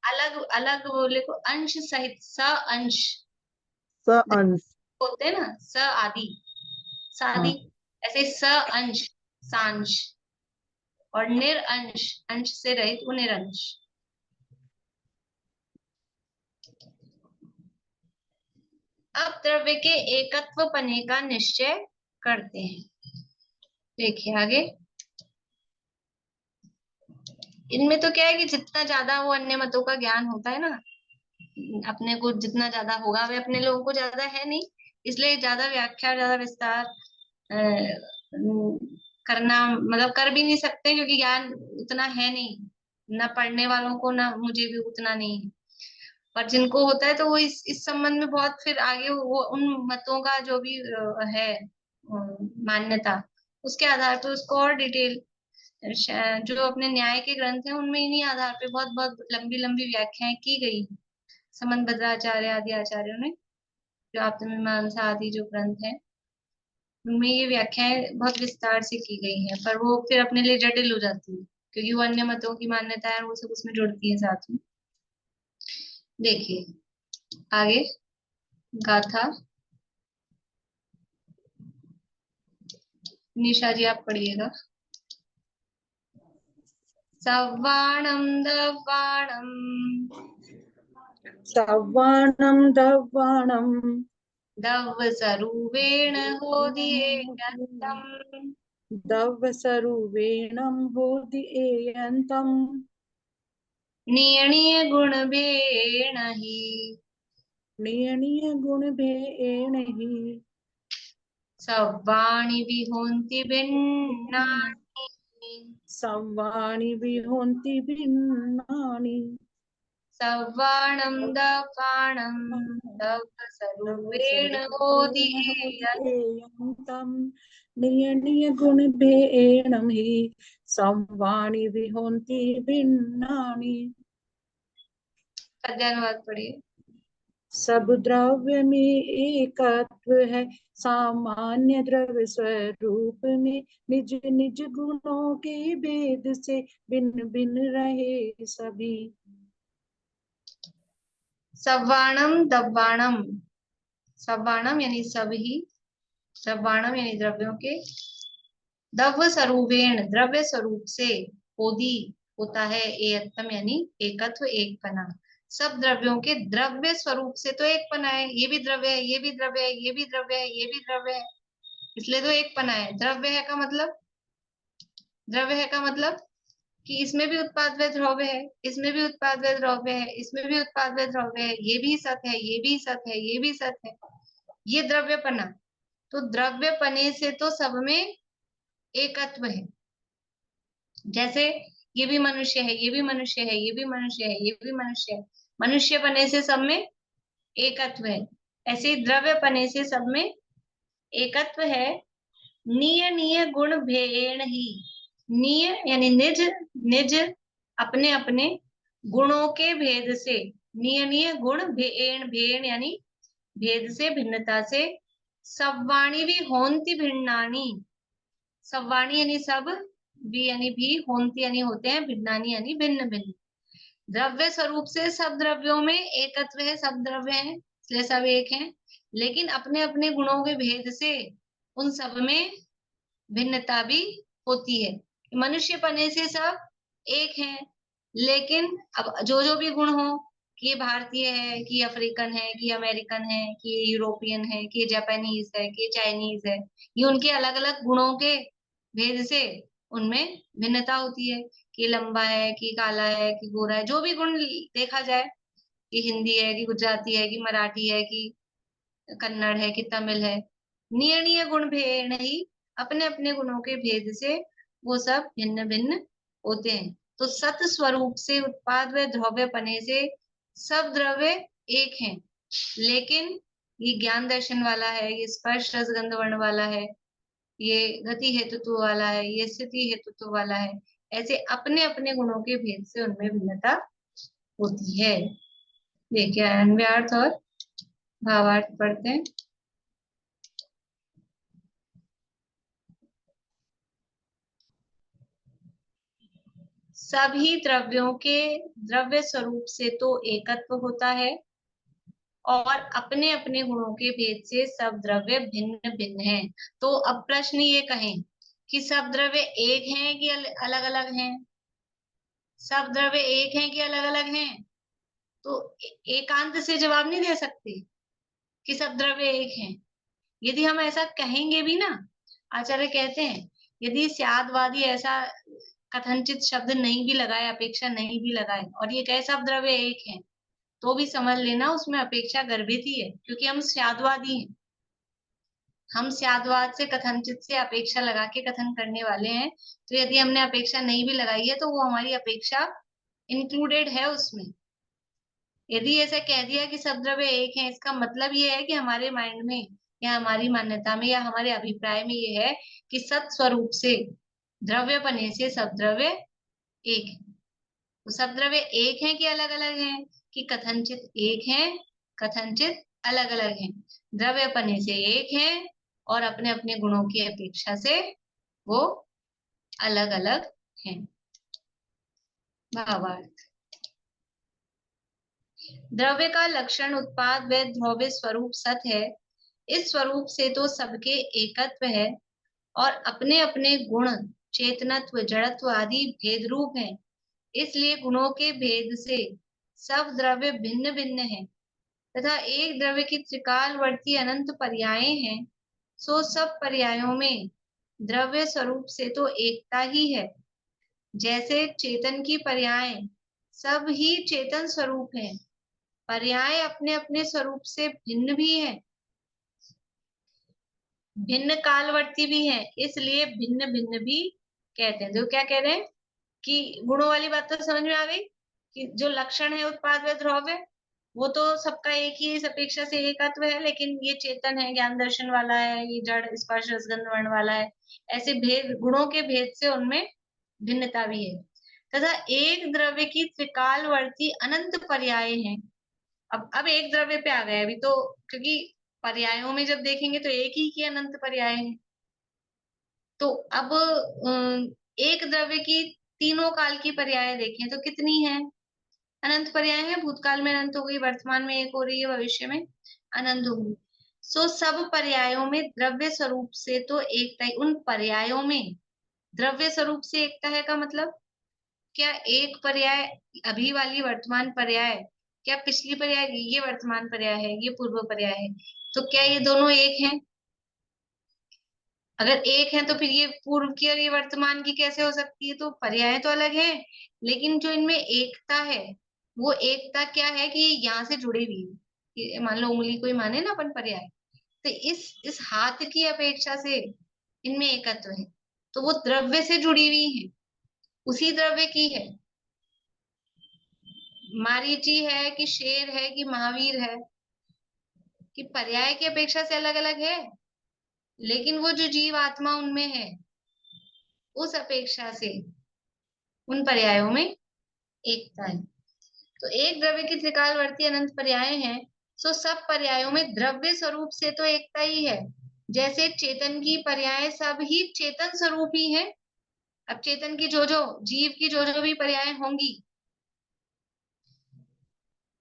अलग अलग बोले को अंश सहित, स अंश स अंश। होते हैं ना, स आदि, सादी, हाँ। ऐसे स अंश सांश, और निरअंश अंश से रहित वो निरंश। अब द्रव्य के एकत्व पने का निश्चय करते हैं। देखिए आगे, इनमें तो क्या है कि जितना ज्यादा वो अन्य मतों का ज्ञान होता है ना, अपने को जितना ज्यादा होगा, वे अपने लोगों को ज्यादा है नहीं, इसलिए ज्यादा व्याख्या, ज्यादा विस्तार करना मतलब कर भी नहीं सकते, क्योंकि ज्ञान उतना है नहीं, ना पढ़ने वालों को, ना मुझे भी उतना नहीं है। पर जिनको होता है तो वो इस संबंध में बहुत फिर आगे वो उन मतों का जो भी है मान्यता, उसके आधार पर उसको और डिटेल, जो अपने न्याय के ग्रंथ हैं उनमें इन्हीं आधार पे बहुत बहुत लंबी लंबी व्याख्याएं की गई। समंत भद्राचार्य आदि आचार्यों ने, जो आत्ममीमांसा आदि जो ग्रंथ है उनमें ये व्याख्याएं बहुत विस्तार से की गई हैं, पर वो फिर अपने लिए जटिल हो जाती है क्योंकि वो अन्य मतों की मान्यता है, वो सब उसमें जुड़ती है साथ में। देखिए आगे गाथा, निशा जी आप पढ़िएगा। सव्वाणं दव्वाणं सव्वाणं दव्वाणं दव्वसरूपेण होदियेयन्तम् दव्वसरुवेणं होदियेयन्तम् नियणीयगुणभेण हि नियणीयगुणभेण हि सव्वाणि विहोन्ति भिन्नानि सव्वाणि विहोन्ति भिन्नानि सव्वाणं दव्वाणं दव्वसरूपेण होदियेयन्तम् होदियेयन्तम् नियणीयगुणभेण हि सव्वाणि विहोन्ति भिन्नानि। पद्यानुवाद पढ़िए। सब द्रव्य में एकत्व है, सामान्य द्रव्य स्वरूप में निज निज गुणों के भेद से भिन्न भिन्न रहे सभी। सव्वाणम दव्वाणम, सव्वाणम यानी सभी, दव्वाणम यानी द्रव्यों के, दव्य स्वरूपेण द्रव्य स्वरूप से, होदी होता है, एकत्व यानी एकत्व एकपना। सब द्रव्यों के द्रव्य स्वरूप से तो एकपना है, ये भी द्रव्य है, ये भी द्रव्य है, ये भी द्रव्य है, ये भी द्रव्य है, इसलिए तो एकपना है। द्रव्य है का मतलब, द्रव्य है का मतलब कि इसमें भी उत्पाद व द्रव्य है, इसमें भी उत्पाद व द्रव्य है, इसमें भी उत्पाद व द्रव्य है, ये भी सत है, ये भी सत है, ये भी सत है, ये द्रव्यपना। तो द्रव्यपने से तो सब में एकत्व है। जैसे ये भी मनुष्य है, ये भी मनुष्य है, ये भी मनुष्य है, ये भी मनुष्य है, मनुष्य पने से सब में एकत्व है। ऐसे ही द्रव्य पने से सब में एकत्व है। निय निय गुण भेण ही, निय यानी निज, निज अपने अपने गुणों के भेद से, निय निय गुण भेण, भेण यानी भेद से, भिन्नता से, सव्वाणी भी होन्ति भिन्नानी, सव्वाणी यानी सब, भी यानी भी, होन्ति यानी होते हैं, भिन्नानी यानी भिन्न भिन्न। द्रव्य स्वरूप से सब द्रव्यों में एकत्व है, सब द्रव्य हैं इसलिए सब एक हैं, लेकिन अपने अपने गुणों के भेद से उन सब में भिन्नता भी होती है। मनुष्य पने से सब एक हैं, लेकिन अब जो जो भी गुण हो, कि ये भारतीय है, कि अफ्रीकन है, कि अमेरिकन है, कि ये यूरोपियन है, कि ये जापानीज है, कि ये चाइनीज है, ये उनके अलग अलग गुणों के भेद से उनमें भिन्नता होती है, कि लंबा है, कि काला है, कि गोरा है, जो भी गुण देखा जाए, कि हिंदी है, कि गुजराती है, कि मराठी है, कि कन्नड़ है, कि तमिल है, नियणीय गुण भेद ही, अपने अपने गुणों के भेद से वो सब भिन्न भिन्न होते हैं। तो सत स्वरूप से उत्पाद व द्रव्य पने से सब द्रव्य एक हैं, लेकिन ये ज्ञान दर्शन वाला है, ये स्पर्श रस गंध वर्ण वाला है, ये गति हेतुत्व वाला है, ये स्थिति हेतुत्व वाला है, ऐसे अपने अपने गुणों के भेद से उनमें भिन्नता होती है। देखिए अन्वयार्थ और भावार्थ पढ़ते हैं। सभी द्रव्यों के द्रव्य स्वरूप से तो एकत्व होता है, और अपने अपने गुणों के भेद से सब द्रव्य भिन्न भिन्न हैं। तो अब प्रश्न ये कहें कि सब द्रव्य एक हैं कि अलग अलग हैं? सब द्रव्य एक हैं कि अलग अलग हैं? तो एकांत से जवाब नहीं दे सकते कि सब द्रव्य एक हैं। यदि हम ऐसा कहेंगे भी ना, आचार्य कहते हैं यदि स्यादवादी ऐसा कथनचित शब्द नहीं भी लगाए, अपेक्षा नहीं भी लगाए, और ये कहे सब द्रव्य एक हैं, तो भी समझ लेना उसमें अपेक्षा गर्भित ही है, क्योंकि हम स्यादवादी हैं। हम स्यादवाद से, कथनचित से अपेक्षा लगा के कथन करने वाले हैं। तो यदि हमने अपेक्षा नहीं भी लगाई है तो वो हमारी अपेक्षा इंक्लूडेड है उसमें, यदि ऐसा कह दिया कि सब द्रव्य एक हैं, इसका मतलब ये है कि हमारे माइंड में या हमारी मान्यता में या हमारे अभिप्राय में ये है कि सत स्वरूप से द्रव्य बने से सब द्रव्य एक है। तो सब द्रव्य एक हैं कि अलग अलग हैं? कि कथनचित एक हैं, कथनचित अलग अलग हैं। द्रव्य बने से एक हैं और अपने अपने गुणों की अपेक्षा से वो अलग अलग हैं। भावार्थ। द्रव्य का लक्षण उत्पाद व द्रव्य स्वरूप सत है। इस स्वरूप से तो सबके एकत्व है और अपने अपने गुण, चेतनत्व, जड़त्व आदि भेद रूप है। इसलिए गुणों के भेद से सब द्रव्य भिन्न भिन्न है तथा एक द्रव्य की त्रिकालवर्ती अनंत पर्याय हैं। सो सब पर्यायों में द्रव्य स्वरूप से तो एकता ही है। जैसे चेतन की पर्याय सब ही चेतन स्वरूप है, पर्याय अपने अपने स्वरूप से भिन्न भी है, भिन्न कालवर्ती भी है, इसलिए भिन्न भिन्न भी कहते हैं। जो क्या कह रहे हैं कि गुणों वाली बात तो समझ में आ गई कि जो लक्षण है उत्पाद व द्रव्य वो तो सबका एक ही, इस अपेक्षा से एकत्व है, लेकिन ये चेतन है, ज्ञान दर्शन वाला है, ये जड़ स्पर्श रसगंध वर्ण वाला है। ऐसे भेद, गुणों के भेद से उनमें भिन्नता भी है तथा एक द्रव्य की त्रिकालवर्ती अनंत पर्याय हैं। अब एक द्रव्य पे आ गए अभी तो, क्योंकि पर्यायों में जब देखेंगे तो एक ही की अनंत पर्याय है। तो अब एक द्रव्य की तीनों काल की पर्याय देखें तो कितनी है? अनंत पर्याय है। भूतकाल में अनंत हो गई, वर्तमान में एक हो रही है, भविष्य में अनंत होगी। सो सब पर्यायों में द्रव्य स्वरूप से तो एकता ही। उन पर्यायों में द्रव्य स्वरूप से एकता है का मतलब क्या एक पर्याय अभी वाली वर्तमान पर्याय, क्या पिछली पर्याय ये वर्तमान पर्याय है, ये पूर्व पर्याय है, तो क्या ये दोनों एक हैं? अगर एक है तो फिर ये पूर्व की और ये वर्तमान की कैसे हो सकती है? तो पर्याय तो अलग है, लेकिन जो इनमें एकता है वो एकता क्या है कि यहाँ से जुड़ी हुई है। मान लो उंगली कोई माने ना अपन पर्याय, तो इस हाथ की अपेक्षा से इनमें एकत्व है, तो वो द्रव्य से जुड़ी हुई है, उसी द्रव्य की है। मारीची है कि शेर है कि महावीर है, कि पर्याय की अपेक्षा से अलग अलग है, लेकिन वो जो जीव आत्मा उनमें है उस अपेक्षा से उन पर्यायों में एकता है। तो एक द्रव्य की त्रिकालवर्ती अनंत पर्याय हैं, सो सब पर्यायों में द्रव्य स्वरूप से तो एकता ही है। जैसे चेतन की पर्याय सब ही चेतन स्वरूप ही है। अब चेतन की जो जो जीव की जो जो भी पर्याय होंगी,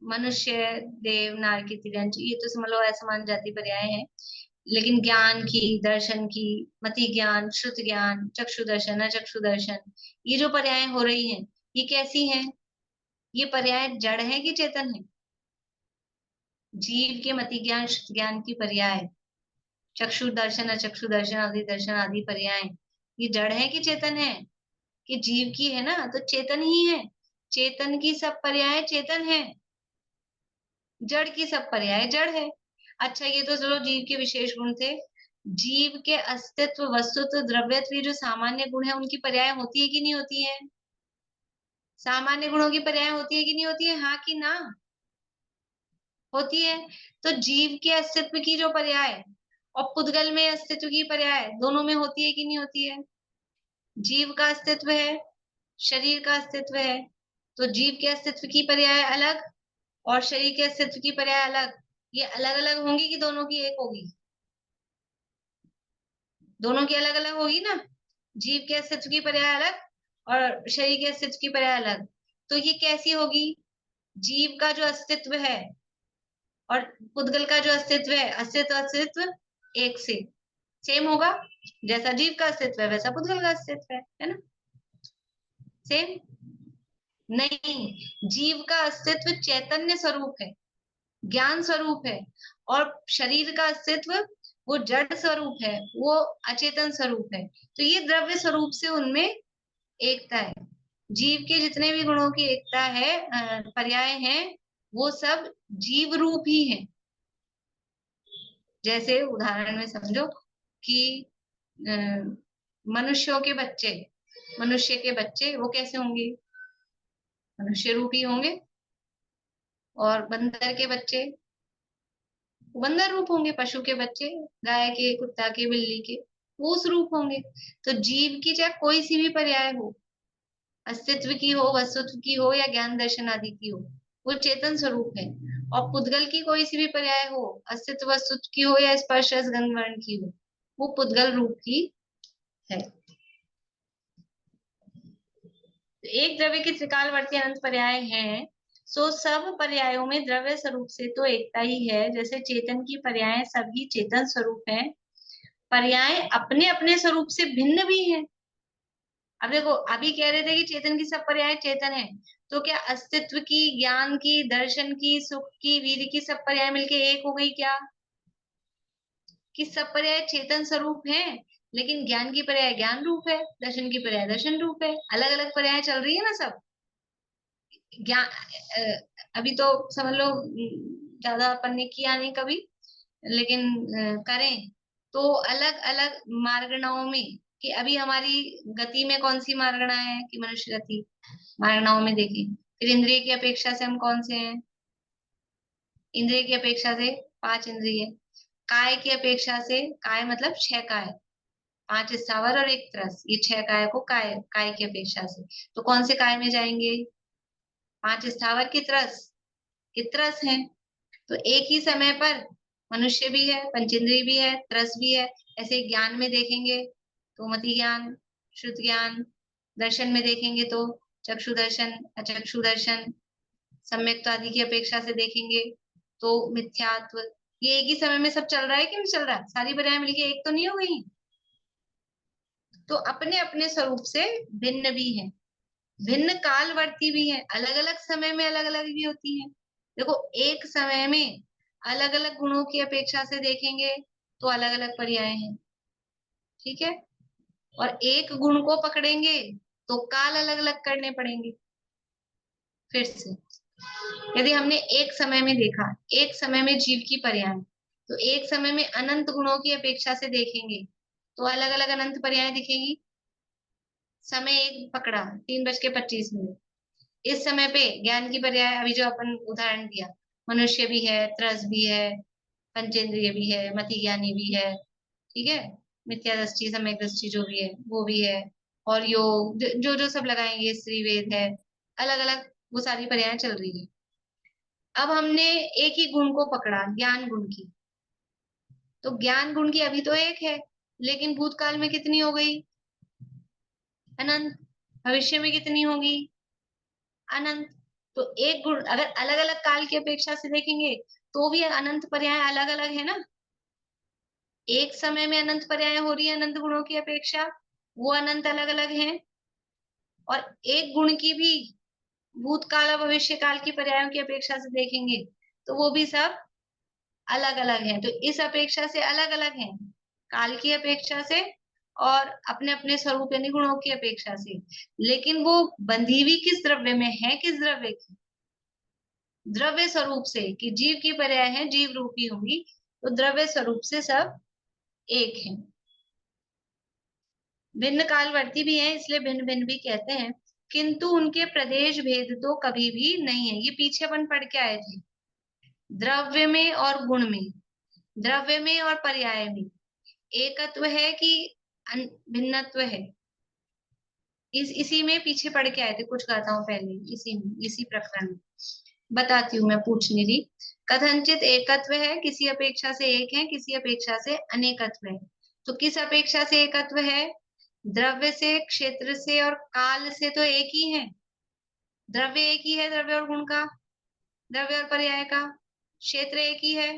मनुष्य, देव, नारकी, तिर्यंच, ये तो समझ लो असमान जाति पर्याय हैं। लेकिन ज्ञान की, दर्शन की, मति ज्ञान, श्रुत ज्ञान, चक्षु दर्शन, अचक्षु दर्शन, ये जो पर्याय हो रही हैं, ये कैसी हैं? ये पर्याय जड़ है कि चेतन है? जीव के मति ज्ञान, श्रुत ज्ञान की पर्याय, चक्षु दर्शन, अचक्षु दर्शन आदि पर्याय, ये जड़ है कि चेतन है? कि जीव की है ना, तो चेतन ही है। चेतन की सब पर्याय चेतन है, जड़ की सब पर्याय जड़ है। अच्छा, ये तो चलो जीव के विशेष गुण थे। जीव के अस्तित्व, वस्तुत्व, द्रव्यत्व, जो सामान्य गुण है उनकी पर्याय होती है कि नहीं होती है? सामान्य गुणों की पर्याय होती है कि नहीं होती है? हाँ कि ना? होती है। तो जीव के अस्तित्व की जो पर्याय और पुद्गल में अस्तित्व की पर्याय दोनों में होती है कि नहीं होती है? जीव का अस्तित्व है, शरीर का अस्तित्व है, तो जीव के अस्तित्व की पर्याय अलग और शरीर के अस्तित्व की पर्याय अलग। ये अलग अलग होंगी कि दोनों की एक होगी? दोनों की अलग अलग होगी ना। जीव के अस्तित्व की पर्याय अलग और शरीर के अस्तित्व की पर्याय अलग। तो ये कैसी होगी? जीव का जो अस्तित्व है और पुद्गल का जो अस्तित्व है, अस्तित्व अस्तित्व एक से सेम होगा। जैसा जीव का अस्तित्व है वैसा पुद्गल का अस्तित्व है ना? सेम नहीं, जीव का अस्तित्व चैतन्य स्वरूप है, ज्ञान स्वरूप है, और शरीर का अस्तित्व वो जड़ स्वरूप है, वो अचेतन स्वरूप है। तो ये द्रव्य स्वरूप से उनमें एकता है। जीव के जितने भी गुणों की एकता है, पर्याय हैं, वो सब जीव रूप ही है। जैसे उदाहरण में समझो कि मनुष्यों के बच्चे, मनुष्य के बच्चे वो कैसे होंगे? मनुष्य रूपी होंगे। और बंदर के बच्चे बंदर रूप होंगे, पशु के बच्चे गाय के, कुत्ता के, बिल्ली के वो उस रूप होंगे। तो जीव की चाहे कोई सी भी पर्याय हो, अस्तित्व की हो, वस्तुत्व की हो, या ज्ञान दर्शन आदि की हो, वो चेतन स्वरूप है। और पुद्गल की कोई सी भी पर्याय हो, अस्तित्व वस्तुत्व की हो या स्पर्श रस गंध वर्ण की हो, वो पुद्गल रूप की है। एक द्रव्य की त्रिकालवर्ती अनंत पर्याय हैं, सो सब पर्यायों में द्रव्य स्वरूप से तो एकता ही है, जैसे चेतन की पर्याय सभी चेतन स्वरूप है, पर्याय अपने अपने स्वरूप से भिन्न भी हैं। अब देखो, अभी कह रहे थे कि चेतन की सब पर्याय चेतन है, तो क्या अस्तित्व की, ज्ञान की, दर्शन की, सुख की, वीर की सब पर्याय मिलके एक हो गई क्या? कि सब पर्याय चेतन स्वरूप है, लेकिन ज्ञान की पर्याय ज्ञान रूप है, दर्शन की पर्याय दर्शन रूप है, अलग अलग पर्याय चल रही है ना सब। ज्ञान अभी तो समझ लो ज्यादा अपन ने किया नहीं कभी, लेकिन करें तो अलग अलग मार्गणाओं में, कि अभी हमारी गति में कौन सी मार्गणा है, कि मनुष्य गति मार्गणाओं में देखें, फिर इंद्रिय की अपेक्षा से हम कौन से हैं, इंद्रिय की अपेक्षा से 5 इंद्रिय, काय की अपेक्षा से, काय मतलब 6 काय, 5 स्थावर और 1 त्रस, ये 6 काय को काय, काय की अपेक्षा से, तो कौन से काय में जाएंगे? 5 स्थावर की त्रस, कि त्रस है। तो एक ही समय पर मनुष्य भी है, पंचेंद्रिय भी है, त्रस भी है। ऐसे ज्ञान में देखेंगे तो मति ज्ञान, श्रुत ज्ञान, दर्शन में देखेंगे तो चक्षु दर्शन, अचक्षु दर्शन, सम्यक्त आदि की अपेक्षा से देखेंगे तो मिथ्यात्व। ये एक ही समय में सब चल रहा है कि नहीं चल रहा? सारी पर्याय मिलके एक तो नहीं हो गई? तो अपने अपने स्वरूप से भिन्न भी है, भिन्न कालवर्ती भी है, अलग अलग समय में अलग अलग भी होती है। देखो, एक समय में अलग अलग गुणों की अपेक्षा से देखेंगे तो अलग अलग पर्याय हैं, ठीक है। और एक गुण को पकड़ेंगे तो काल अलग अलग करने पड़ेंगे। फिर से यदि हमने एक समय में देखा, एक समय में जीव की पर्याय, तो एक समय में अनंत गुणों की अपेक्षा से देखेंगे तो अलग अलग अनंत पर्याय दिखेंगी। समय एक पकड़ा 3:25, इस समय पे ज्ञान की पर्याय, अभी जो अपन उदाहरण दिया, मनुष्य भी है, त्रस भी है, पंचेंद्रिय भी है, मति ज्ञानी भी है, ठीक है, मिथ्या दृष्टि, सम्यक दृष्टि जो भी है वो भी है, और योग जो जो सब लगाएंगे, स्त्री वेद है, अलग अलग वो सारी पर्याय चल रही है। अब हमने एक ही गुण को पकड़ा, ज्ञान गुण की, तो ज्ञान गुण की अभी तो एक है, लेकिन भूतकाल में कितनी हो गई? अनंत। भविष्य में कितनी होगी? अनंत। तो एक गुण अगर अलग अलग काल की अपेक्षा से देखेंगे तो भी अनंत पर्याय अलग अलग है ना। एक समय में अनंत पर्याय हो रही है अनंत गुणों की अपेक्षा, वो अनंत अलग अलग हैं। और एक गुण की भी भूतकाल और भविष्य काल की पर्यायों की अपेक्षा से देखेंगे तो वो भी सब अलग अलग हैं। तो इस अपेक्षा से अलग अलग हैं, काल की अपेक्षा से और अपने अपने स्वरूप यानी गुणों की अपेक्षा से। लेकिन वो बंधी हुई किस द्रव्य में है? किस द्रव्य की? द्रव्य स्वरूप से, कि जीव की पर्याय है जीव रूपी होंगी, तो द्रव्य स्वरूप से सब एक है। भिन्न कालवर्ती भी है, इसलिए भिन्न भिन्न भी कहते हैं, किंतु उनके प्रदेश भेद तो कभी भी नहीं है। ये पीछे अपन पढ़ के आए थे, द्रव्य में और गुण में, द्रव्य में और पर्याय में एकत्व है कि भिन्नत्व है। इसी में पीछे पढ़ के आए थे कुछ गाथाओं पहले, इसी प्रकरण में बताती हूँ मैं, पूछ नहीं रही। कथनचित एकत्व है, किसी अपेक्षा से एक है, किसी अपेक्षा से अनेकत्व है। तो किस अपेक्षा से एकत्व है? द्रव्य से, क्षेत्र से और काल से तो एक ही है। द्रव्य एक ही है, द्रव्य और गुण का, द्रव्य और पर्याय का। क्षेत्र एक ही है,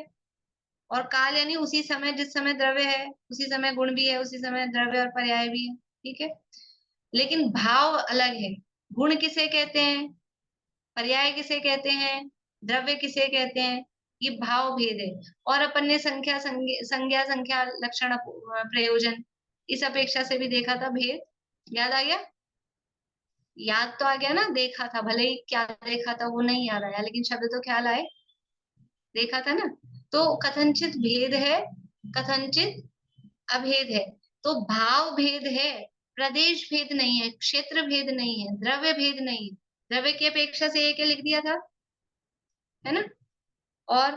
और काल यानी उसी समय, जिस समय द्रव्य है उसी समय गुण भी है, उसी समय द्रव्य और पर्याय भी है, ठीक है। लेकिन भाव अलग है। गुण किसे कहते हैं, पर्याय किसे कहते हैं, द्रव्य किसे कहते हैं, ये भाव भेद है। और अपन ने संख्या संख्या लक्षण प्रयोजन इस अपेक्षा से भी देखा था भेद, याद आ गया? याद तो आ गया ना, देखा था, भले ही क्या देखा था वो नहीं याद आया, लेकिन शब्द तो ख्याल आए, देखा था ना। तो कथनचित भेद है, कथनचित अभेद है। तो भाव भेद है, प्रदेश भेद नहीं है, क्षेत्र भेद नहीं है, द्रव्य भेद नहीं है। द्रव्य की अपेक्षा से एक लिख दिया था, है ना। और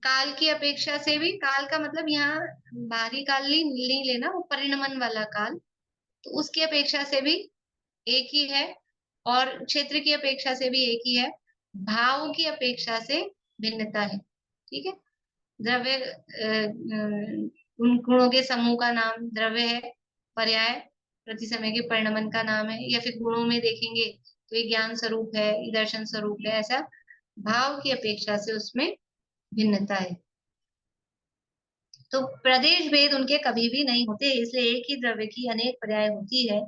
काल की अपेक्षा से भी, काल का मतलब यहाँ बाहरी काल नहीं लेना, वो परिणमन वाला काल, तो उसकी अपेक्षा से भी एक ही है, और क्षेत्र की अपेक्षा से भी एक ही है, भाव की अपेक्षा से भिन्नता है। ठीक है। द्रव्य उन गुणों के समूह का नाम द्रव्य है, पर्याय प्रति समय के परिणमन का नाम है, या फिर गुणों में देखेंगे तो ये ज्ञान स्वरूप है, ये दर्शन स्वरूप है, ऐसा भाव की अपेक्षा से उसमें भिन्नता है। तो प्रदेश भेद उनके कभी भी नहीं होते, इसलिए एक ही द्रव्य की अनेक पर्याय होती है,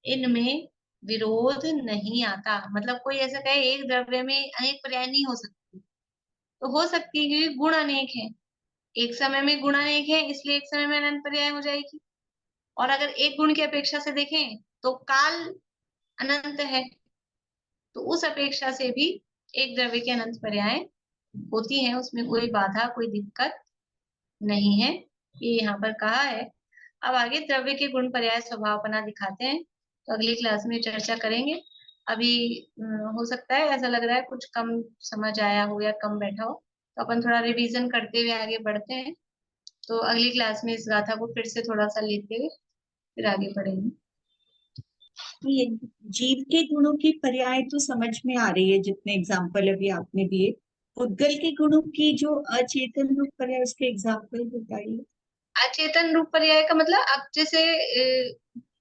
इनमें विरोध नहीं आता। मतलब कोई ऐसा कहे एक द्रव्य में अनेक पर्याय नहीं हो सकती, तो हो सकती है क्योंकि गुण अनेक है, एक समय में गुण अनेक है, इसलिए एक समय में अनंत पर्याय हो जाएगी। और अगर एक गुण की अपेक्षा से देखें तो काल अनंत है, तो उस अपेक्षा से भी एक द्रव्य के अनंत पर्याय होती हैं, उसमें कोई बाधा कोई दिक्कत नहीं है, ये यहाँ पर कहा है। अब आगे द्रव्य के गुण पर्याय स्वभावपना दिखाते हैं, तो अगली क्लास में चर्चा करेंगे। अभी हो सकता है ऐसा लग रहा है कुछ कम समझ आया हो या कम बैठा हो, तो अपन थोड़ा रिवीजन करते हुए आगे बढ़ते हैं। तो अगली क्लास में इस गाथा को फिर से थोड़ा सा लेते हुए फिर आगे बढ़ेंगे। ये जीव के गुणों की पर्याय तो समझ में आ रही है, जितने एग्जाम्पल अभी आपने दिए। पुद्गल के गुणों की जो अचेतन रूप पर्याय, उसके एग्जाम्पल बताइए। अचेतन रूप पर्याय का मतलब, अब जैसे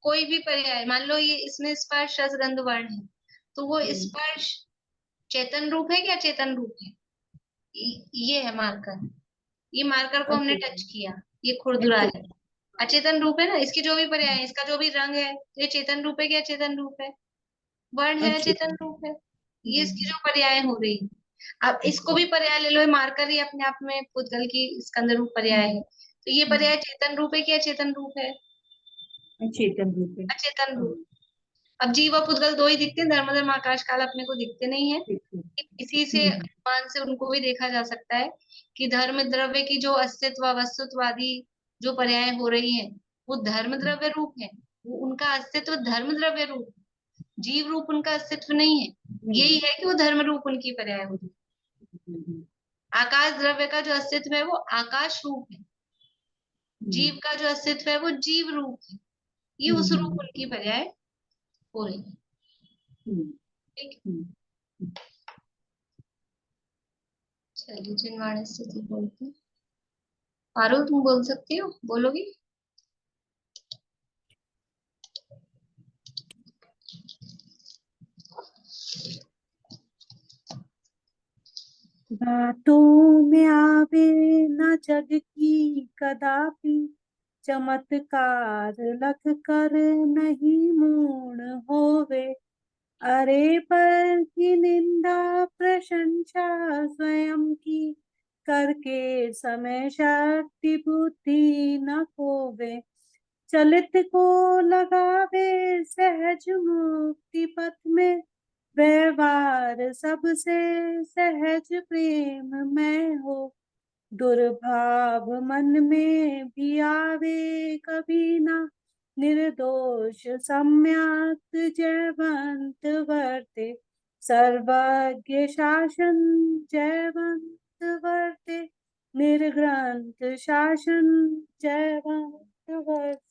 कोई भी पर्याय मान लो, ये इसमें स्पर्श रस गंध वर्ण है, तो वो स्पर्श चेतन रूप है कि अचेतन रूप है, ये है मार्कर। ये मार्कर को हमने टच किया, ये खुरदुरा है, अचेतन रूप है ना। इसके जो भी पर्याय है, इसका जो भी रंग है, तो ये चेतन रूप है कि अचेतन रूप है? वर्ण है, अचेतन रूप है। ये इसकी जो पर्याय हो रही है, अब इसको भी पर्याय ले लो, ये मार्कर ही अपने आप में पुद्गल की स्कंद रूप पर्याय है, तो ये पर्याय चेतन रूप है कि अचेतन रूप है? चेतन रूप है। अचेतन रूप। अब जीव और पुद्गल दो ही दिखते हैं, धर्म धर्म आकाश काल अपने को दिखते नहीं है। इसी से अनुमान से उनको भी देखा जा सकता है कि धर्म द्रव्य की जो अस्तित्व वस्तुत्वादी जो पर्याय हो रही है, वो धर्म द्रव्य रूप है, वो उनका अस्तित्व धर्म द्रव्य रूप है, जीव रूप उनका अस्तित्व नहीं है। यही है कि वो धर्म रूप उनकी पर्याय हो रही है। आकाश द्रव्य का जो अस्तित्व है वो आकाश रूप है, जीव का जो अस्तित्व है वो जीव रूप है, ये उस रूप उनकी पर्याय हो रही है। ठीक है। चलिए जिनवाणी स्थिति बोलते हैं। पारो तुम बोल सकती हो, बोलोगी? बातों में आवे न जग की कदापि, चमत्कार लख कर नहीं मूण होवे। अरे पर की निंदा प्रशंसा स्वयं की, करके समय शक्ति बुद्धि न खोवे। चलित को लगावे सहज मुक्ति पथ में, व्यवहार सबसे सहज प्रेम में हो। दुर्भाव मन में भी आवे कभी ना, निर्दोष सम्यक जयवंत वर्ते। सर्वज्ञ शासन जयवंत वर्ते, निर्ग्रंथ शासन जयवंत वर्ते।